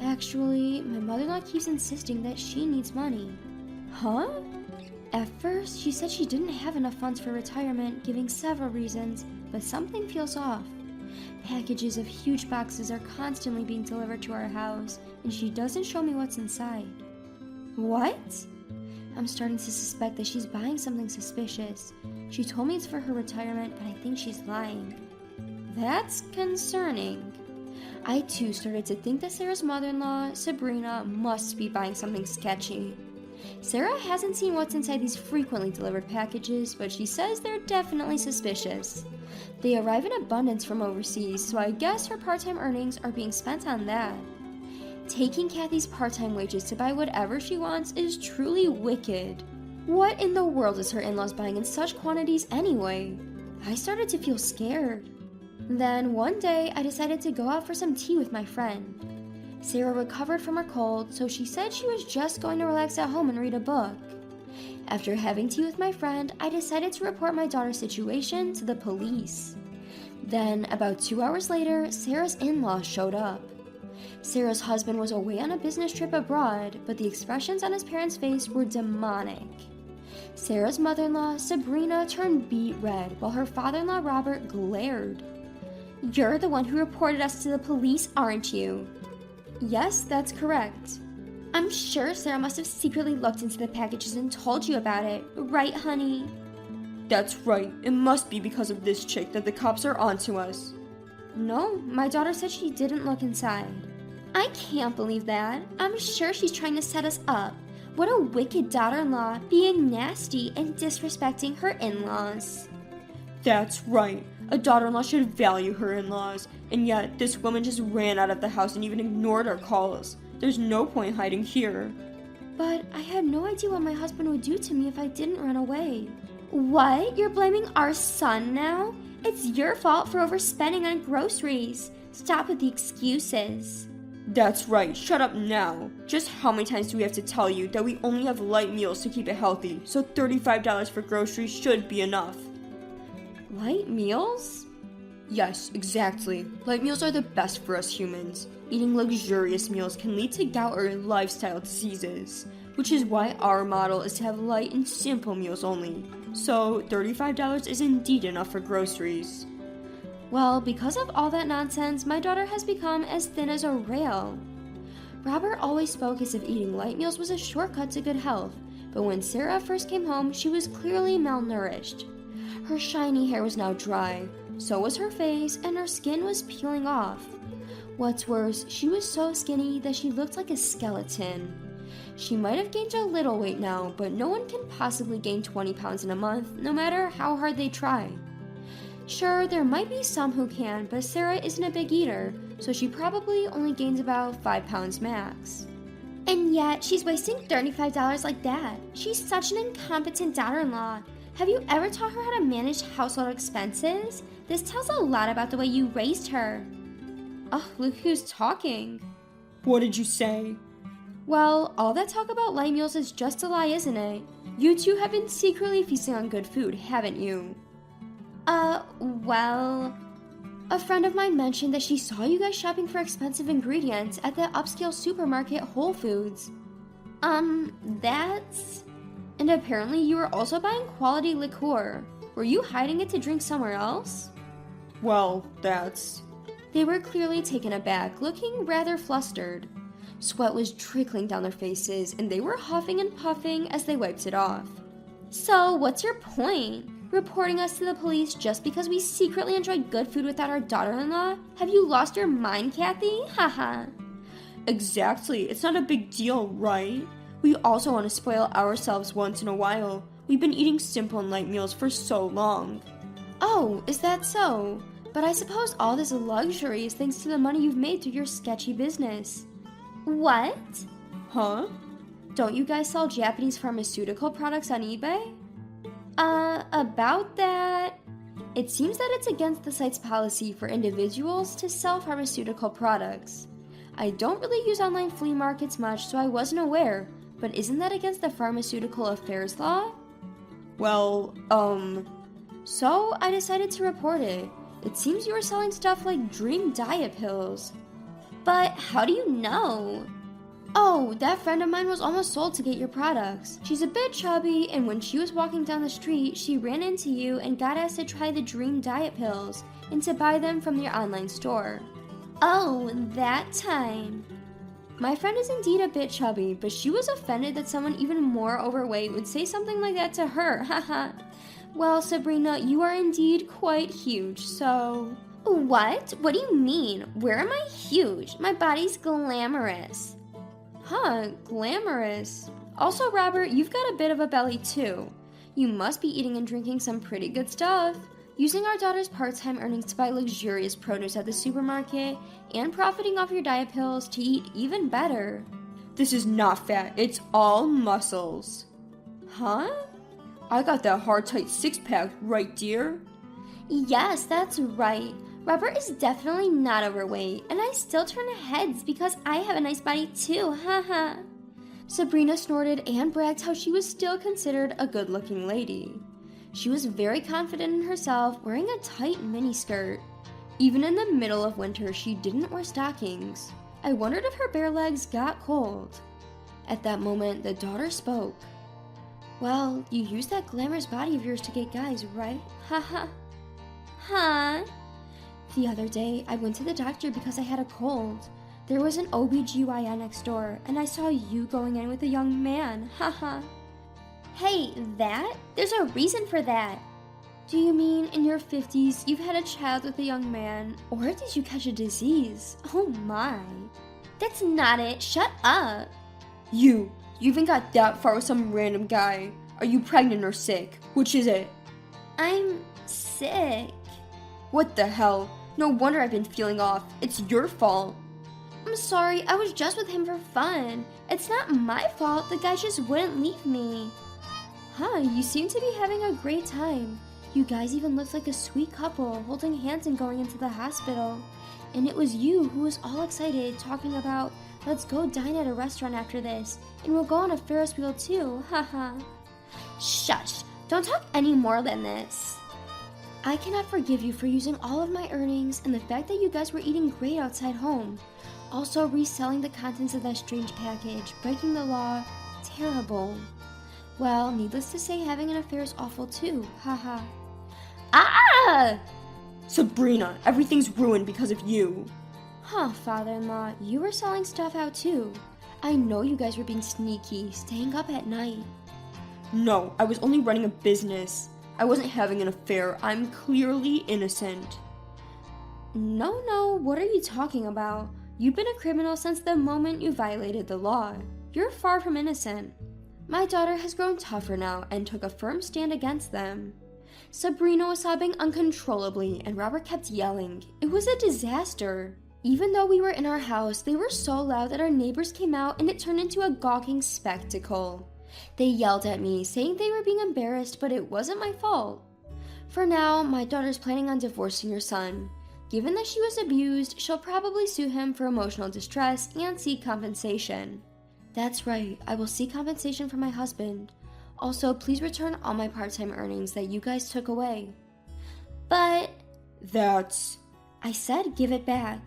Actually, my mother-in-law keeps insisting that she needs money. Huh? At first, she said she didn't have enough funds for retirement, giving several reasons, but something feels off. Packages of huge boxes are constantly being delivered to our house, and she doesn't show me what's inside. What? I'm starting to suspect that she's buying something suspicious. She told me it's for her retirement, but I think she's lying. That's concerning. I too started to think that Sarah's mother-in-law, Sabrina, must be buying something sketchy. Sarah hasn't seen what's inside these frequently delivered packages, but she says they're definitely suspicious. They arrive in abundance from overseas, so I guess her part-time earnings are being spent on that. Taking Kathy's part-time wages to buy whatever she wants is truly wicked. What in the world is her in-laws buying in such quantities anyway? I started to feel scared. Then one day, I decided to go out for some tea with my friend. Sarah recovered from her cold, so she said she was just going to relax at home and read a book. After having tea with my friend, I decided to report my daughter's situation to the police. Then, about 2 hours later, Sarah's in-laws showed up. Sarah's husband was away on a business trip abroad, but the expressions on his parents' face were demonic. Sarah's mother-in-law, Sabrina, turned beet red, while her father-in-law, Robert, glared. "You're the one who reported us to the police, aren't you?" "Yes, that's correct." "I'm sure Sarah must have secretly looked into the packages and told you about it, right, honey?" "That's right. It must be because of this chick that the cops are onto us." "No, my daughter said she didn't look inside." "I can't believe that. I'm sure she's trying to set us up. What a wicked daughter-in-law, being nasty and disrespecting her in-laws." "That's right. A daughter-in-law should value her in-laws, and yet this woman just ran out of the house and even ignored our calls. There's no point hiding here." "But I had no idea what my husband would do to me if I didn't run away." "What? You're blaming our son now? It's your fault for overspending on groceries. Stop with the excuses." "That's right. Shut up now. Just how many times do we have to tell you that we only have light meals to keep it healthy, so $35 for groceries should be enough?" Light meals? Yes, exactly. Light meals are the best for us humans. Eating luxurious meals can lead to gout or lifestyle diseases, which is why our model is to have light and simple meals only. So $35 is indeed enough for groceries. Well, because of all that nonsense, my daughter has become as thin as a rail. Robert always spoke as if eating light meals was a shortcut to good health, but when Sarah first came home, she was clearly malnourished. Her shiny hair was now dry, so was her face, and her skin was peeling off. What's worse, she was so skinny that she looked like a skeleton. She might have gained a little weight now, but no one can possibly gain 20 pounds in a month, no matter how hard they try. Sure, there might be some who can, but Sarah isn't a big eater, so she probably only gains about 5 pounds max. And yet, she's wasting $35 like that. She's such an incompetent daughter-in-law. Have you ever taught her how to manage household expenses? This tells a lot about the way you raised her. Oh, look who's talking. What did you say? Well, all that talk about light meals is just a lie, isn't it? You two have been secretly feasting on good food, haven't you? Well... A friend of mine mentioned that she saw you guys shopping for expensive ingredients at the upscale supermarket Whole Foods. That's... And apparently you were also buying quality liqueur. Were you hiding it to drink somewhere else? Well, that's... They were clearly taken aback, looking rather flustered. Sweat was trickling down their faces, and they were huffing and puffing as they wiped it off. So, what's your point? Reporting us to the police just because we secretly enjoyed good food without our daughter-in-law? Have you lost your mind, Kathy? Haha. Exactly. It's not a big deal, right? We also want to spoil ourselves once in a while. We've been eating simple and light meals for so long. Oh, is that so? But I suppose all this luxury is thanks to the money you've made through your sketchy business. What? Huh? Don't you guys sell Japanese pharmaceutical products on eBay? About that... It seems that it's against the site's policy for individuals to sell pharmaceutical products. I don't really use online flea markets much, so I wasn't aware, but isn't that against the Pharmaceutical Affairs Law? Well, So I decided to report it. It seems you were selling stuff like Dream Diet Pills. But how do you know? Oh, that friend of mine was almost sold to get your products. She's a bit chubby, and when she was walking down the street, she ran into you and got asked to try the Dream Diet Pills and to buy them from your online store. Oh, that time. My friend is indeed a bit chubby, but she was offended that someone even more overweight would say something like that to her, haha. Well, Sabrina, you are indeed quite huge, so... What? What do you mean? Where am I huge? My body's glamorous. Huh, glamorous. Also, Robert, you've got a bit of a belly too. You must be eating and drinking some pretty good stuff. Using our daughter's part-time earnings to buy luxurious produce at the supermarket and profiting off your diet pills to eat even better. This is not fat, it's all muscles. Huh? I got that hard, tight six-pack, right, dear? Yes, that's right. Robert is definitely not overweight, and I still turn heads because I have a nice body too, haha. Sabrina snorted and bragged how she was still considered a good-looking lady. She was very confident in herself, wearing a tight miniskirt. Even in the middle of winter, she didn't wear stockings. I wondered if her bare legs got cold. At that moment, the daughter spoke. Well, you use that glamorous body of yours to get guys, right? Haha. Huh? The other day, I went to the doctor because I had a cold. There was an OBGYN next door, and I saw you going in with a young man, haha. Hey, that? There's a reason for that. Do you mean in your 50s you've had a child with a young man, or did you catch a disease? Oh my. That's not it, shut up. You even got that far with some random guy. Are you pregnant or sick? Which is it? I'm sick. What the hell? No wonder I've been feeling off. It's your fault. I'm sorry, I was just with him for fun. It's not my fault, the guy just wouldn't leave me. Huh, you seem to be having a great time. You guys even looked like a sweet couple, holding hands and going into the hospital. And it was you who was all excited, talking about, let's go dine at a restaurant after this, and we'll go on a Ferris wheel too, haha. Shush, don't talk any more than this. I cannot forgive you for using all of my earnings and the fact that you guys were eating great outside home. Also reselling the contents of that strange package, breaking the law, terrible. Well, needless to say, having an affair is awful too, haha. Ah! Sabrina, everything's ruined because of you. Huh, father-in-law, you were selling stuff out too. I know you guys were being sneaky, staying up at night. No, I was only running a business. I wasn't having an affair. I'm clearly innocent. No, what are you talking about? You've been a criminal since the moment you violated the law. You're far from innocent. My daughter has grown tougher now and took a firm stand against them. Sabrina was sobbing uncontrollably and Robert kept yelling. It was a disaster. Even though we were in our house, they were so loud that our neighbors came out and it turned into a gawking spectacle. They yelled at me, saying they were being embarrassed, but it wasn't my fault. For now, my daughter's planning on divorcing your son. Given that she was abused, she'll probably sue him for emotional distress and seek compensation. That's right, I will seek compensation from my husband. Also, please return all my part-time earnings that you guys took away. But... That's... I said give it back.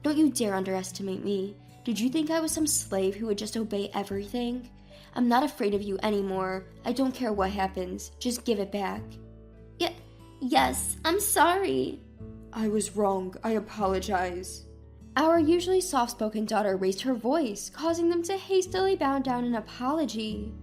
Don't you dare underestimate me. Did you think I was some slave who would just obey everything? I'm not afraid of you anymore. I don't care what happens. Just give it back. Yes, I'm sorry. I was wrong. I apologize. Our usually soft-spoken daughter raised her voice, causing them to hastily bow down in apology.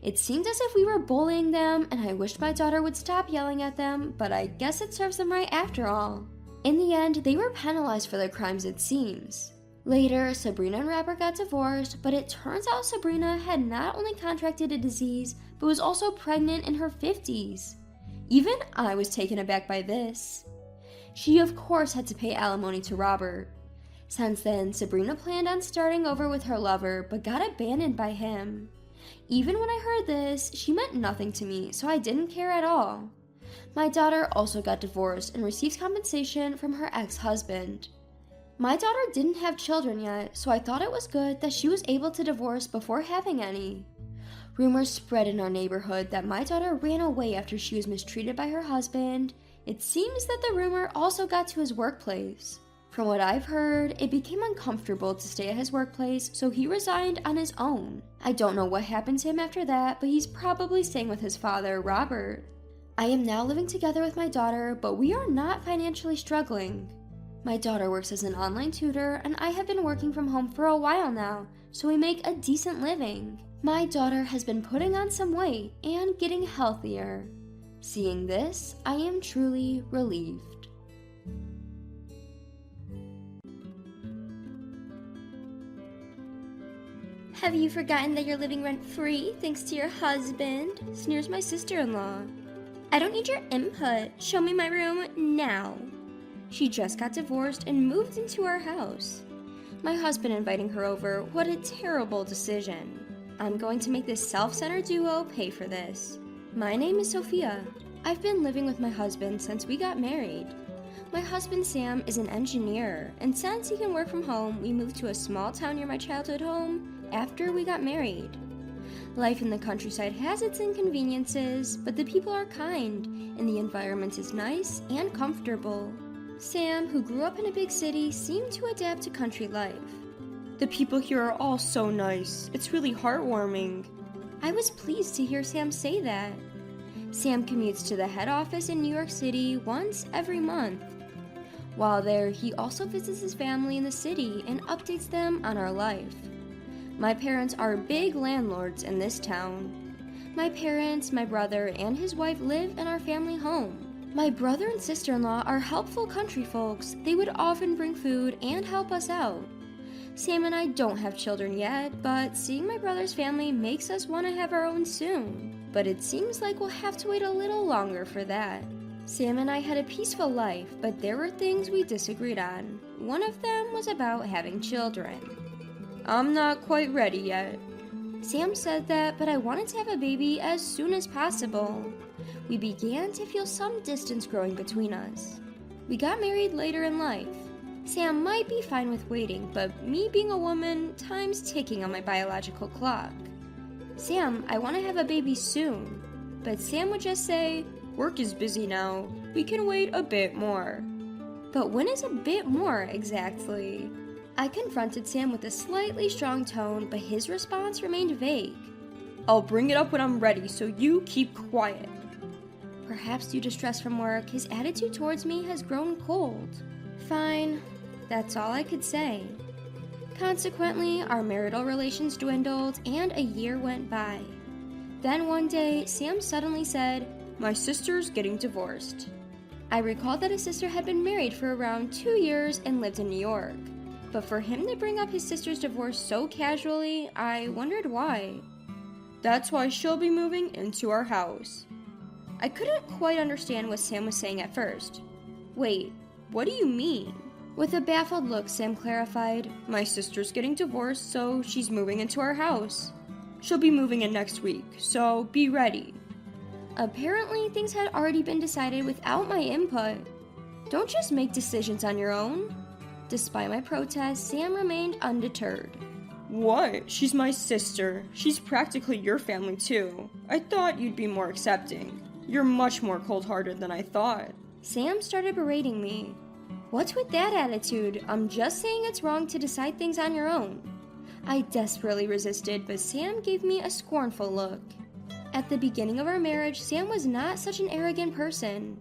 It seemed as if we were bullying them, and I wished my daughter would stop yelling at them, but I guess it serves them right after all. In the end, they were penalized for their crimes, it seems. Later, Sabrina and Robert got divorced, but it turns out Sabrina had not only contracted a disease, but was also pregnant in her 50s. Even I was taken aback by this. She of course had to pay alimony to Robert. Since then, Sabrina planned on starting over with her lover, but got abandoned by him. Even when I heard this, she meant nothing to me, so I didn't care at all. My daughter also got divorced and receives compensation from her ex-husband. My daughter didn't have children yet, so I thought it was good that she was able to divorce before having any. Rumors spread in our neighborhood that my daughter ran away after she was mistreated by her husband. It seems that the rumor also got to his workplace. From what I've heard, it became uncomfortable to stay at his workplace, so he resigned on his own. I don't know what happened to him after that, but he's probably staying with his father, Robert. I am now living together with my daughter, but we are not financially struggling. My daughter works as an online tutor, and I have been working from home for a while now, so we make a decent living. My daughter has been putting on some weight and getting healthier. Seeing this, I am truly relieved. Have you forgotten that you're living rent-free thanks to your husband? Sneers my sister-in-law. I don't need your input. Show me my room now. She just got divorced and moved into our house. My husband inviting her over, what a terrible decision. I'm going to make this self-centered duo pay for this. My name is Sophia. I've been living with my husband since we got married. My husband Sam is an engineer, and since he can work from home, we moved to a small town near my childhood home after we got married. Life in the countryside has its inconveniences, but the people are kind, and the environment is nice and comfortable. Sam, who grew up in a big city, seemed to adapt to country life. The people here are all so nice. It's really heartwarming. I was pleased to hear Sam say that. Sam commutes to the head office in New York City once every month. While there, he also visits his family in the city and updates them on our life. My parents are big landlords in this town. My parents, my brother, and his wife live in our family home. My brother and sister-in-law are helpful country folks. They would often bring food and help us out. Sam and I don't have children yet, but seeing my brother's family makes us want to have our own soon. But it seems like we'll have to wait a little longer for that. Sam and I had a peaceful life, but there were things we disagreed on. One of them was about having children. I'm not quite ready yet. Sam said that, but I wanted to have a baby as soon as possible. We began to feel some distance growing between us. We got married later in life. Sam might be fine with waiting, but me being a woman, time's ticking on my biological clock. Sam, I want to have a baby soon. But Sam would just say, work is busy now. We can wait a bit more. But when is a bit more exactly? I confronted Sam with a slightly strong tone, but his response remained vague. I'll bring it up when I'm ready, so you keep quiet. Perhaps due to stress from work, his attitude towards me has grown cold. Fine, that's all I could say. Consequently, our marital relations dwindled and a year went by. Then one day, Sam suddenly said, my sister's getting divorced. I recalled that his sister had been married for around 2 years and lived in New York. But for him to bring up his sister's divorce so casually, I wondered why. That's why she'll be moving into our house. I couldn't quite understand what Sam was saying at first. Wait, what do you mean? With a baffled look, Sam clarified, my sister's getting divorced, so she's moving into our house. She'll be moving in next week, so be ready. Apparently, things had already been decided without my input. Don't just make decisions on your own. Despite my protest, Sam remained undeterred. What? She's my sister. She's practically your family too. I thought you'd be more accepting. You're much more cold-hearted than I thought. Sam started berating me. What's with that attitude? I'm just saying it's wrong to decide things on your own. I desperately resisted, but Sam gave me a scornful look. At the beginning of our marriage, Sam was not such an arrogant person.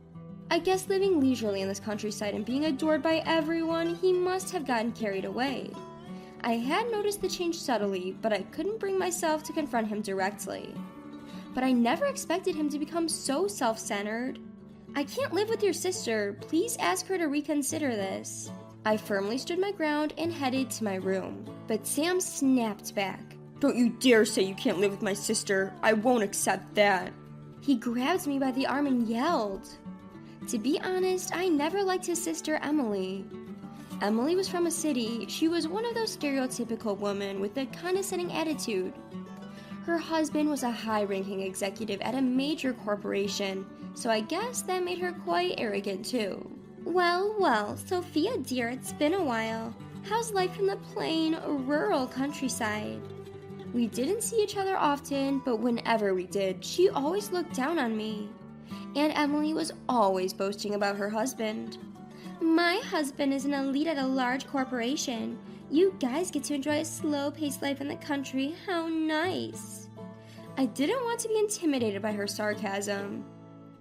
I guess living leisurely in this countryside and being adored by everyone, he must have gotten carried away. I had noticed the change subtly, but I couldn't bring myself to confront him directly. But I never expected him to become so self-centered. I can't live with your sister. Please ask her to reconsider this. I firmly stood my ground and headed to my room, but Sam snapped back. Don't you dare say you can't live with my sister. I won't accept that. He grabbed me by the arm and yelled. To be honest, I never liked his sister Emily. Emily was from a city. She was one of those stereotypical women with a condescending attitude. Her husband was a high-ranking executive at a major corporation, so I guess that made her quite arrogant too. Well, Sophia dear, it's been a while. How's life in the plain, rural countryside? We didn't see each other often, but whenever we did, she always looked down on me. And Emily was always boasting about her husband. My husband is an elite at a large corporation. You guys get to enjoy a slow-paced life in the country. How nice. I didn't want to be intimidated by her sarcasm.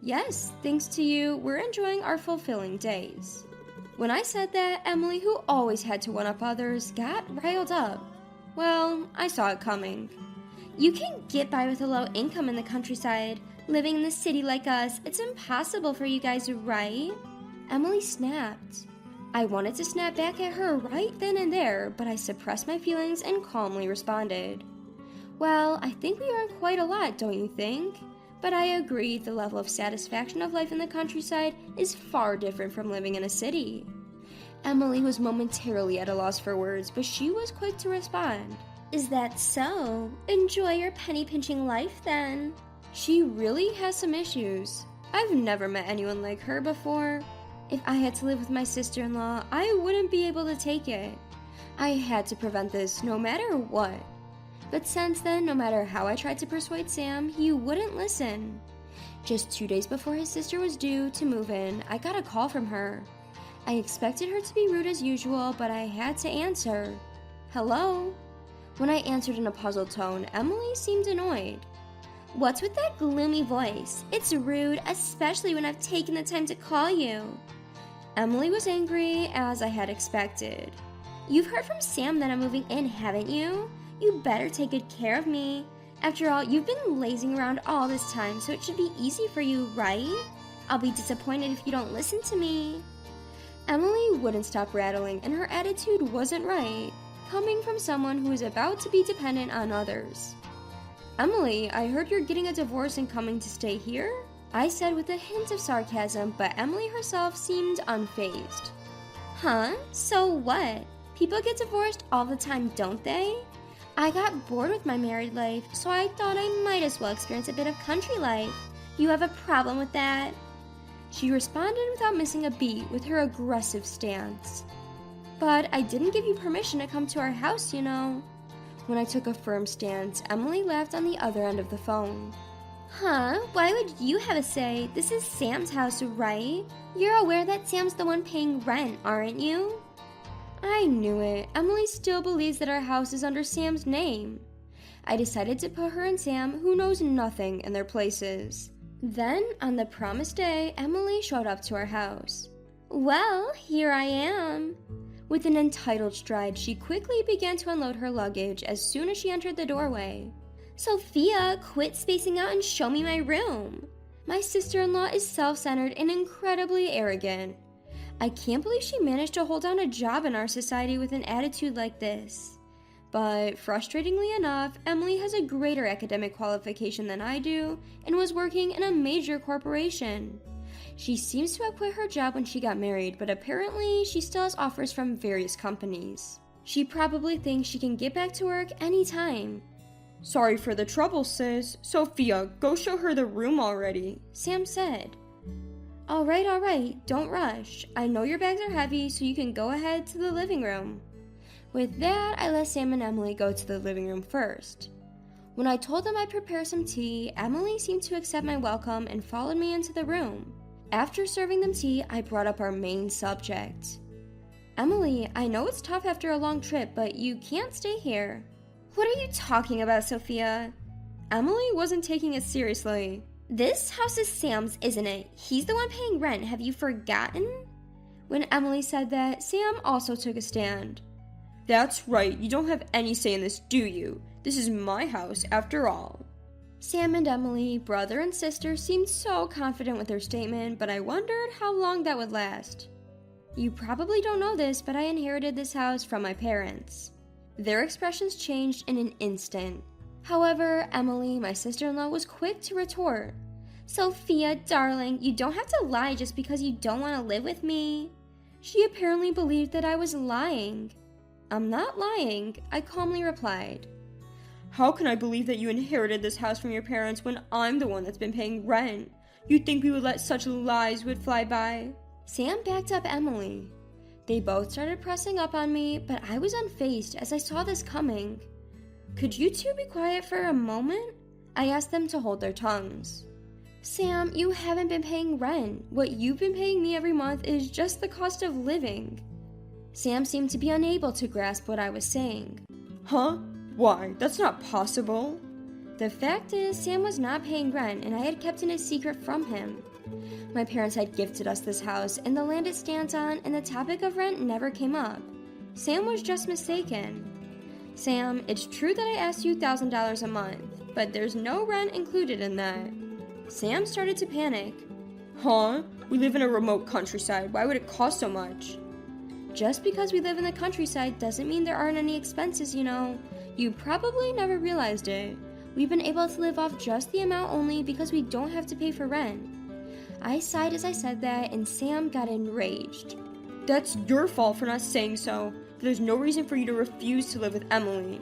Yes, thanks to you, we're enjoying our fulfilling days. When I said that, Emily, who always had to one-up others, got riled up. Well, I saw it coming. You can get by with a low income in the countryside. Living in the city like us, it's impossible for you guys, right? Emily snapped. I wanted to snap back at her right then and there, but I suppressed my feelings and calmly responded. Well, I think we earn quite a lot, don't you think? But I agree the level of satisfaction of life in the countryside is far different from living in a city. Emily was momentarily at a loss for words, but she was quick to respond. Is that so? Enjoy your penny-pinching life, then. She really has some issues. I've never met anyone like her before. If I had to live with my sister-in-law, I wouldn't be able to take it. I had to prevent this no matter what. But since then, no matter how I tried to persuade Sam, he wouldn't listen. Just 2 days before his sister was due to move in, I got a call from her. I expected her to be rude as usual, but I had to answer. Hello? When I answered in a puzzled tone, Emily seemed annoyed. What's with that gloomy voice? It's rude, especially when I've taken the time to call you. Emily was angry, as I had expected. You've heard from Sam that I'm moving in, haven't you? You better take good care of me. After all, you've been lazing around all this time, so it should be easy for you, right? I'll be disappointed if you don't listen to me. Emily wouldn't stop rattling, and her attitude wasn't right, coming from someone who is about to be dependent on others. Emily, I heard you're getting a divorce and coming to stay here? I said with a hint of sarcasm, but Emily herself seemed unfazed. Huh? So what? People get divorced all the time, don't they? I got bored with my married life, so I thought I might as well experience a bit of country life. You have a problem with that? She responded without missing a beat with her aggressive stance. But I didn't give you permission to come to our house, you know. When I took a firm stance, Emily laughed on the other end of the phone. Huh? Why would you have a say? This is Sam's house, right? You're aware that Sam's the one paying rent, aren't you? I knew it. Emily still believes that our house is under Sam's name. I decided to put her and Sam, who knows nothing, in their places. Then, on the promised day, Emily showed up to our house. Well, here I am. With an entitled stride, she quickly began to unload her luggage as soon as she entered the doorway. Sophia, quit spacing out and show me my room. My sister-in-law is self-centered and incredibly arrogant. I can't believe she managed to hold down a job in our society with an attitude like this. But frustratingly enough, Emily has a greater academic qualification than I do and was working in a major corporation. She seems to have quit her job when she got married, but apparently she still has offers from various companies. She probably thinks she can get back to work anytime. Sorry for the trouble, sis. Sophia, go show her the room already, Sam said. All right, don't rush. I know your bags are heavy, so you can go ahead to the living room. With that, I let Sam and Emily go to the living room first. When I told them I'd prepare some tea, Emily seemed to accept my welcome and followed me into the room. After serving them tea, I brought up our main subject. Emily, I know it's tough after a long trip, but you can't stay here. What are you talking about, Sophia? Emily wasn't taking it seriously. This house is Sam's, isn't it? He's the one paying rent. Have you forgotten? When Emily said that, Sam also took a stand. That's right, you don't have any say in this, do you? This is my house, after all. Sam and Emily, brother and sister, seemed so confident with their statement, but I wondered how long that would last. You probably don't know this, but I inherited this house from my parents. Their expressions changed in an instant. However, Emily, my sister-in-law, was quick to retort. Sophia, darling, you don't have to lie just because you don't want to live with me. She apparently believed that I was lying. I'm not lying, I calmly replied. How can I believe that you inherited this house from your parents when I'm the one that's been paying rent? You'd think we would let such lies would fly by? Sam backed up Emily. They both started pressing up on me, but I was unfazed as I saw this coming. Could you two be quiet for a moment? I asked them to hold their tongues. Sam, you haven't been paying rent. What you've been paying me every month is just the cost of living. Sam seemed to be unable to grasp what I was saying. Huh? Why? That's not possible. The fact is, Sam was not paying rent, and I had kept it a secret from him. My parents had gifted us this house and the land it stands on, and the topic of rent never came up. Sam was just mistaken. Sam, it's true that I asked you $1,000 a month, but there's no rent included in that. Sam started to panic. Huh? We live in a remote countryside. Why would it cost so much? Just because we live in the countryside doesn't mean there aren't any expenses, you know. You probably never realized it. We've been able to live off just the amount only because we don't have to pay for rent. I sighed as I said that, and Sam got enraged. That's your fault for not saying so. There's no reason for you to refuse to live with Emily.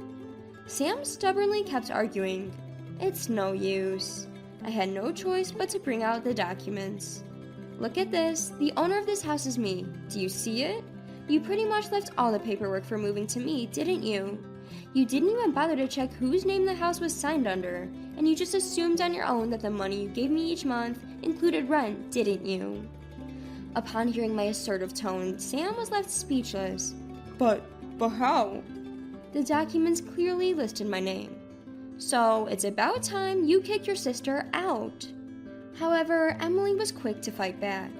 Sam stubbornly kept arguing. It's no use. I had no choice but to bring out the documents. Look at this. The owner of this house is me. Do you see it? You pretty much left all the paperwork for moving to me, didn't you? You didn't even bother to check whose name the house was signed under, and you just assumed on your own that the money you gave me each month included rent, didn't you? Upon hearing my assertive tone, Sam was left speechless. But how? The documents clearly listed my name. So it's about time you kick your sister out. However, Emily was quick to fight back.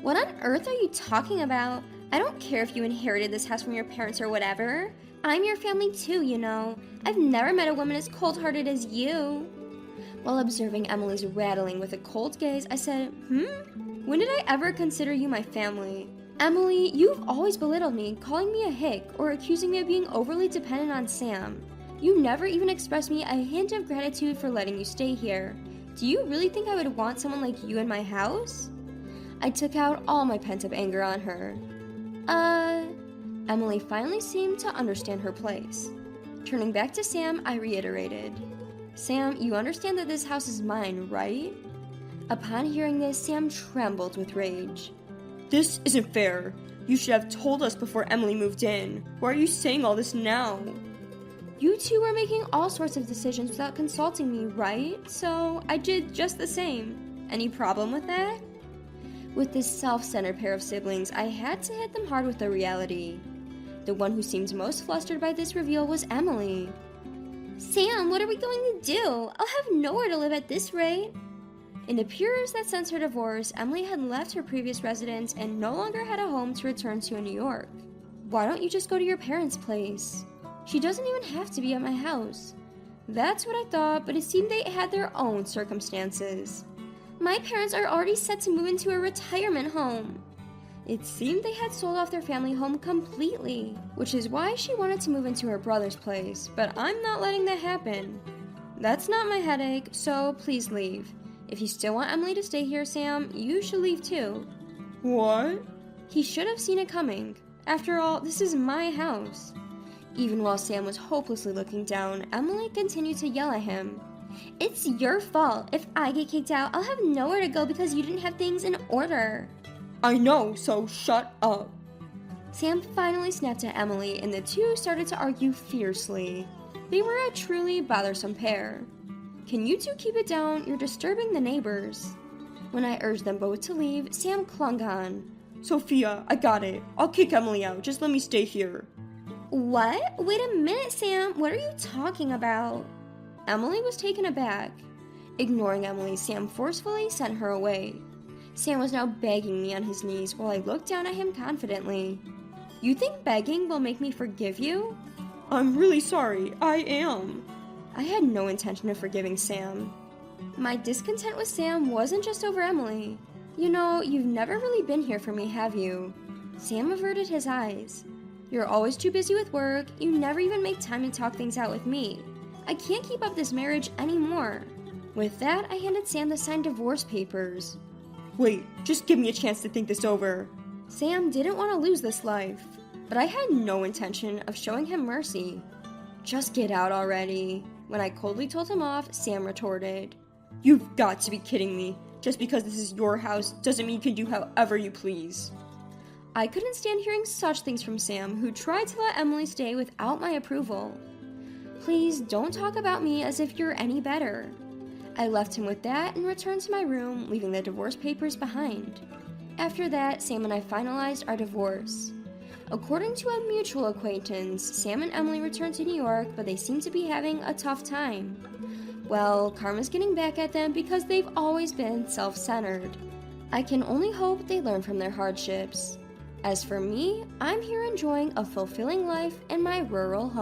What on earth are you talking about? I don't care if you inherited this house from your parents or whatever. I'm your family too, you know. I've never met a woman as cold-hearted as you. While observing Emily's rattling with a cold gaze, I said, When did I ever consider you my family? Emily, you've always belittled me, calling me a hick or accusing me of being overly dependent on Sam. You never even expressed me a hint of gratitude for letting you stay here. Do you really think I would want someone like you in my house? I took out all my pent-up anger on her. Emily finally seemed to understand her place. Turning back to Sam, I reiterated. Sam, you understand that this house is mine, right? Upon hearing this, Sam trembled with rage. This isn't fair. You should have told us before Emily moved in. Why are you saying all this now? You two were making all sorts of decisions without consulting me, right? So I did just the same. Any problem with that? With this self-centered pair of siblings, I had to hit them hard with the reality. The one who seemed most flustered by this reveal was Emily. Sam, what are we going to do? I'll have nowhere to live at this rate. In the periods that since her divorce, Emily had left her previous residence and no longer had a home to return to in New York. Why don't you just go to your parents' place? She doesn't even have to be at my house. That's what I thought, but it seemed they had their own circumstances. My parents are already set to move into a retirement home. It seemed they had sold off their family home completely, which is why she wanted to move into her brother's place, but I'm not letting that happen. That's not my headache, so please leave. If you still want Emily to stay here, Sam, you should leave too. What? He should have seen it coming. After all, this is my house. Even while Sam was hopelessly looking down, Emily continued to yell at him. It's your fault. If I get kicked out, I'll have nowhere to go because you didn't have things in order. I know, so shut up. Sam finally snapped at Emily, and the two started to argue fiercely. They were a truly bothersome pair. Can you two keep it down? You're disturbing the neighbors. When I urged them both to leave, Sam clung on. Sophia, I got it. I'll kick Emily out. Just let me stay here. What? Wait a minute, Sam. What are you talking about? Emily was taken aback. Ignoring Emily, Sam forcefully sent her away. Sam was now begging me on his knees while I looked down at him confidently. You think begging will make me forgive you? I'm really sorry, I am. I had no intention of forgiving Sam. My discontent with Sam wasn't just over Emily. You know, you've never really been here for me, have you? Sam averted his eyes. You're always too busy with work, you never even make time to talk things out with me. I can't keep up this marriage anymore. With that, I handed Sam the signed divorce papers. Wait, just give me a chance to think this over. Sam didn't want to lose this life, but I had no intention of showing him mercy. Just get out already. When I coldly told him off, Sam retorted. You've got to be kidding me. Just because this is your house doesn't mean you can do however you please. I couldn't stand hearing such things from Sam, who tried to let Emily stay without my approval. Please don't talk about me as if you're any better. I left him with that and returned to my room, leaving the divorce papers behind. After that, Sam and I finalized our divorce. According to a mutual acquaintance, Sam and Emily returned to New York, but they seem to be having a tough time. Well, karma's getting back at them because they've always been self-centered. I can only hope they learn from their hardships. As for me, I'm here enjoying a fulfilling life in my rural home.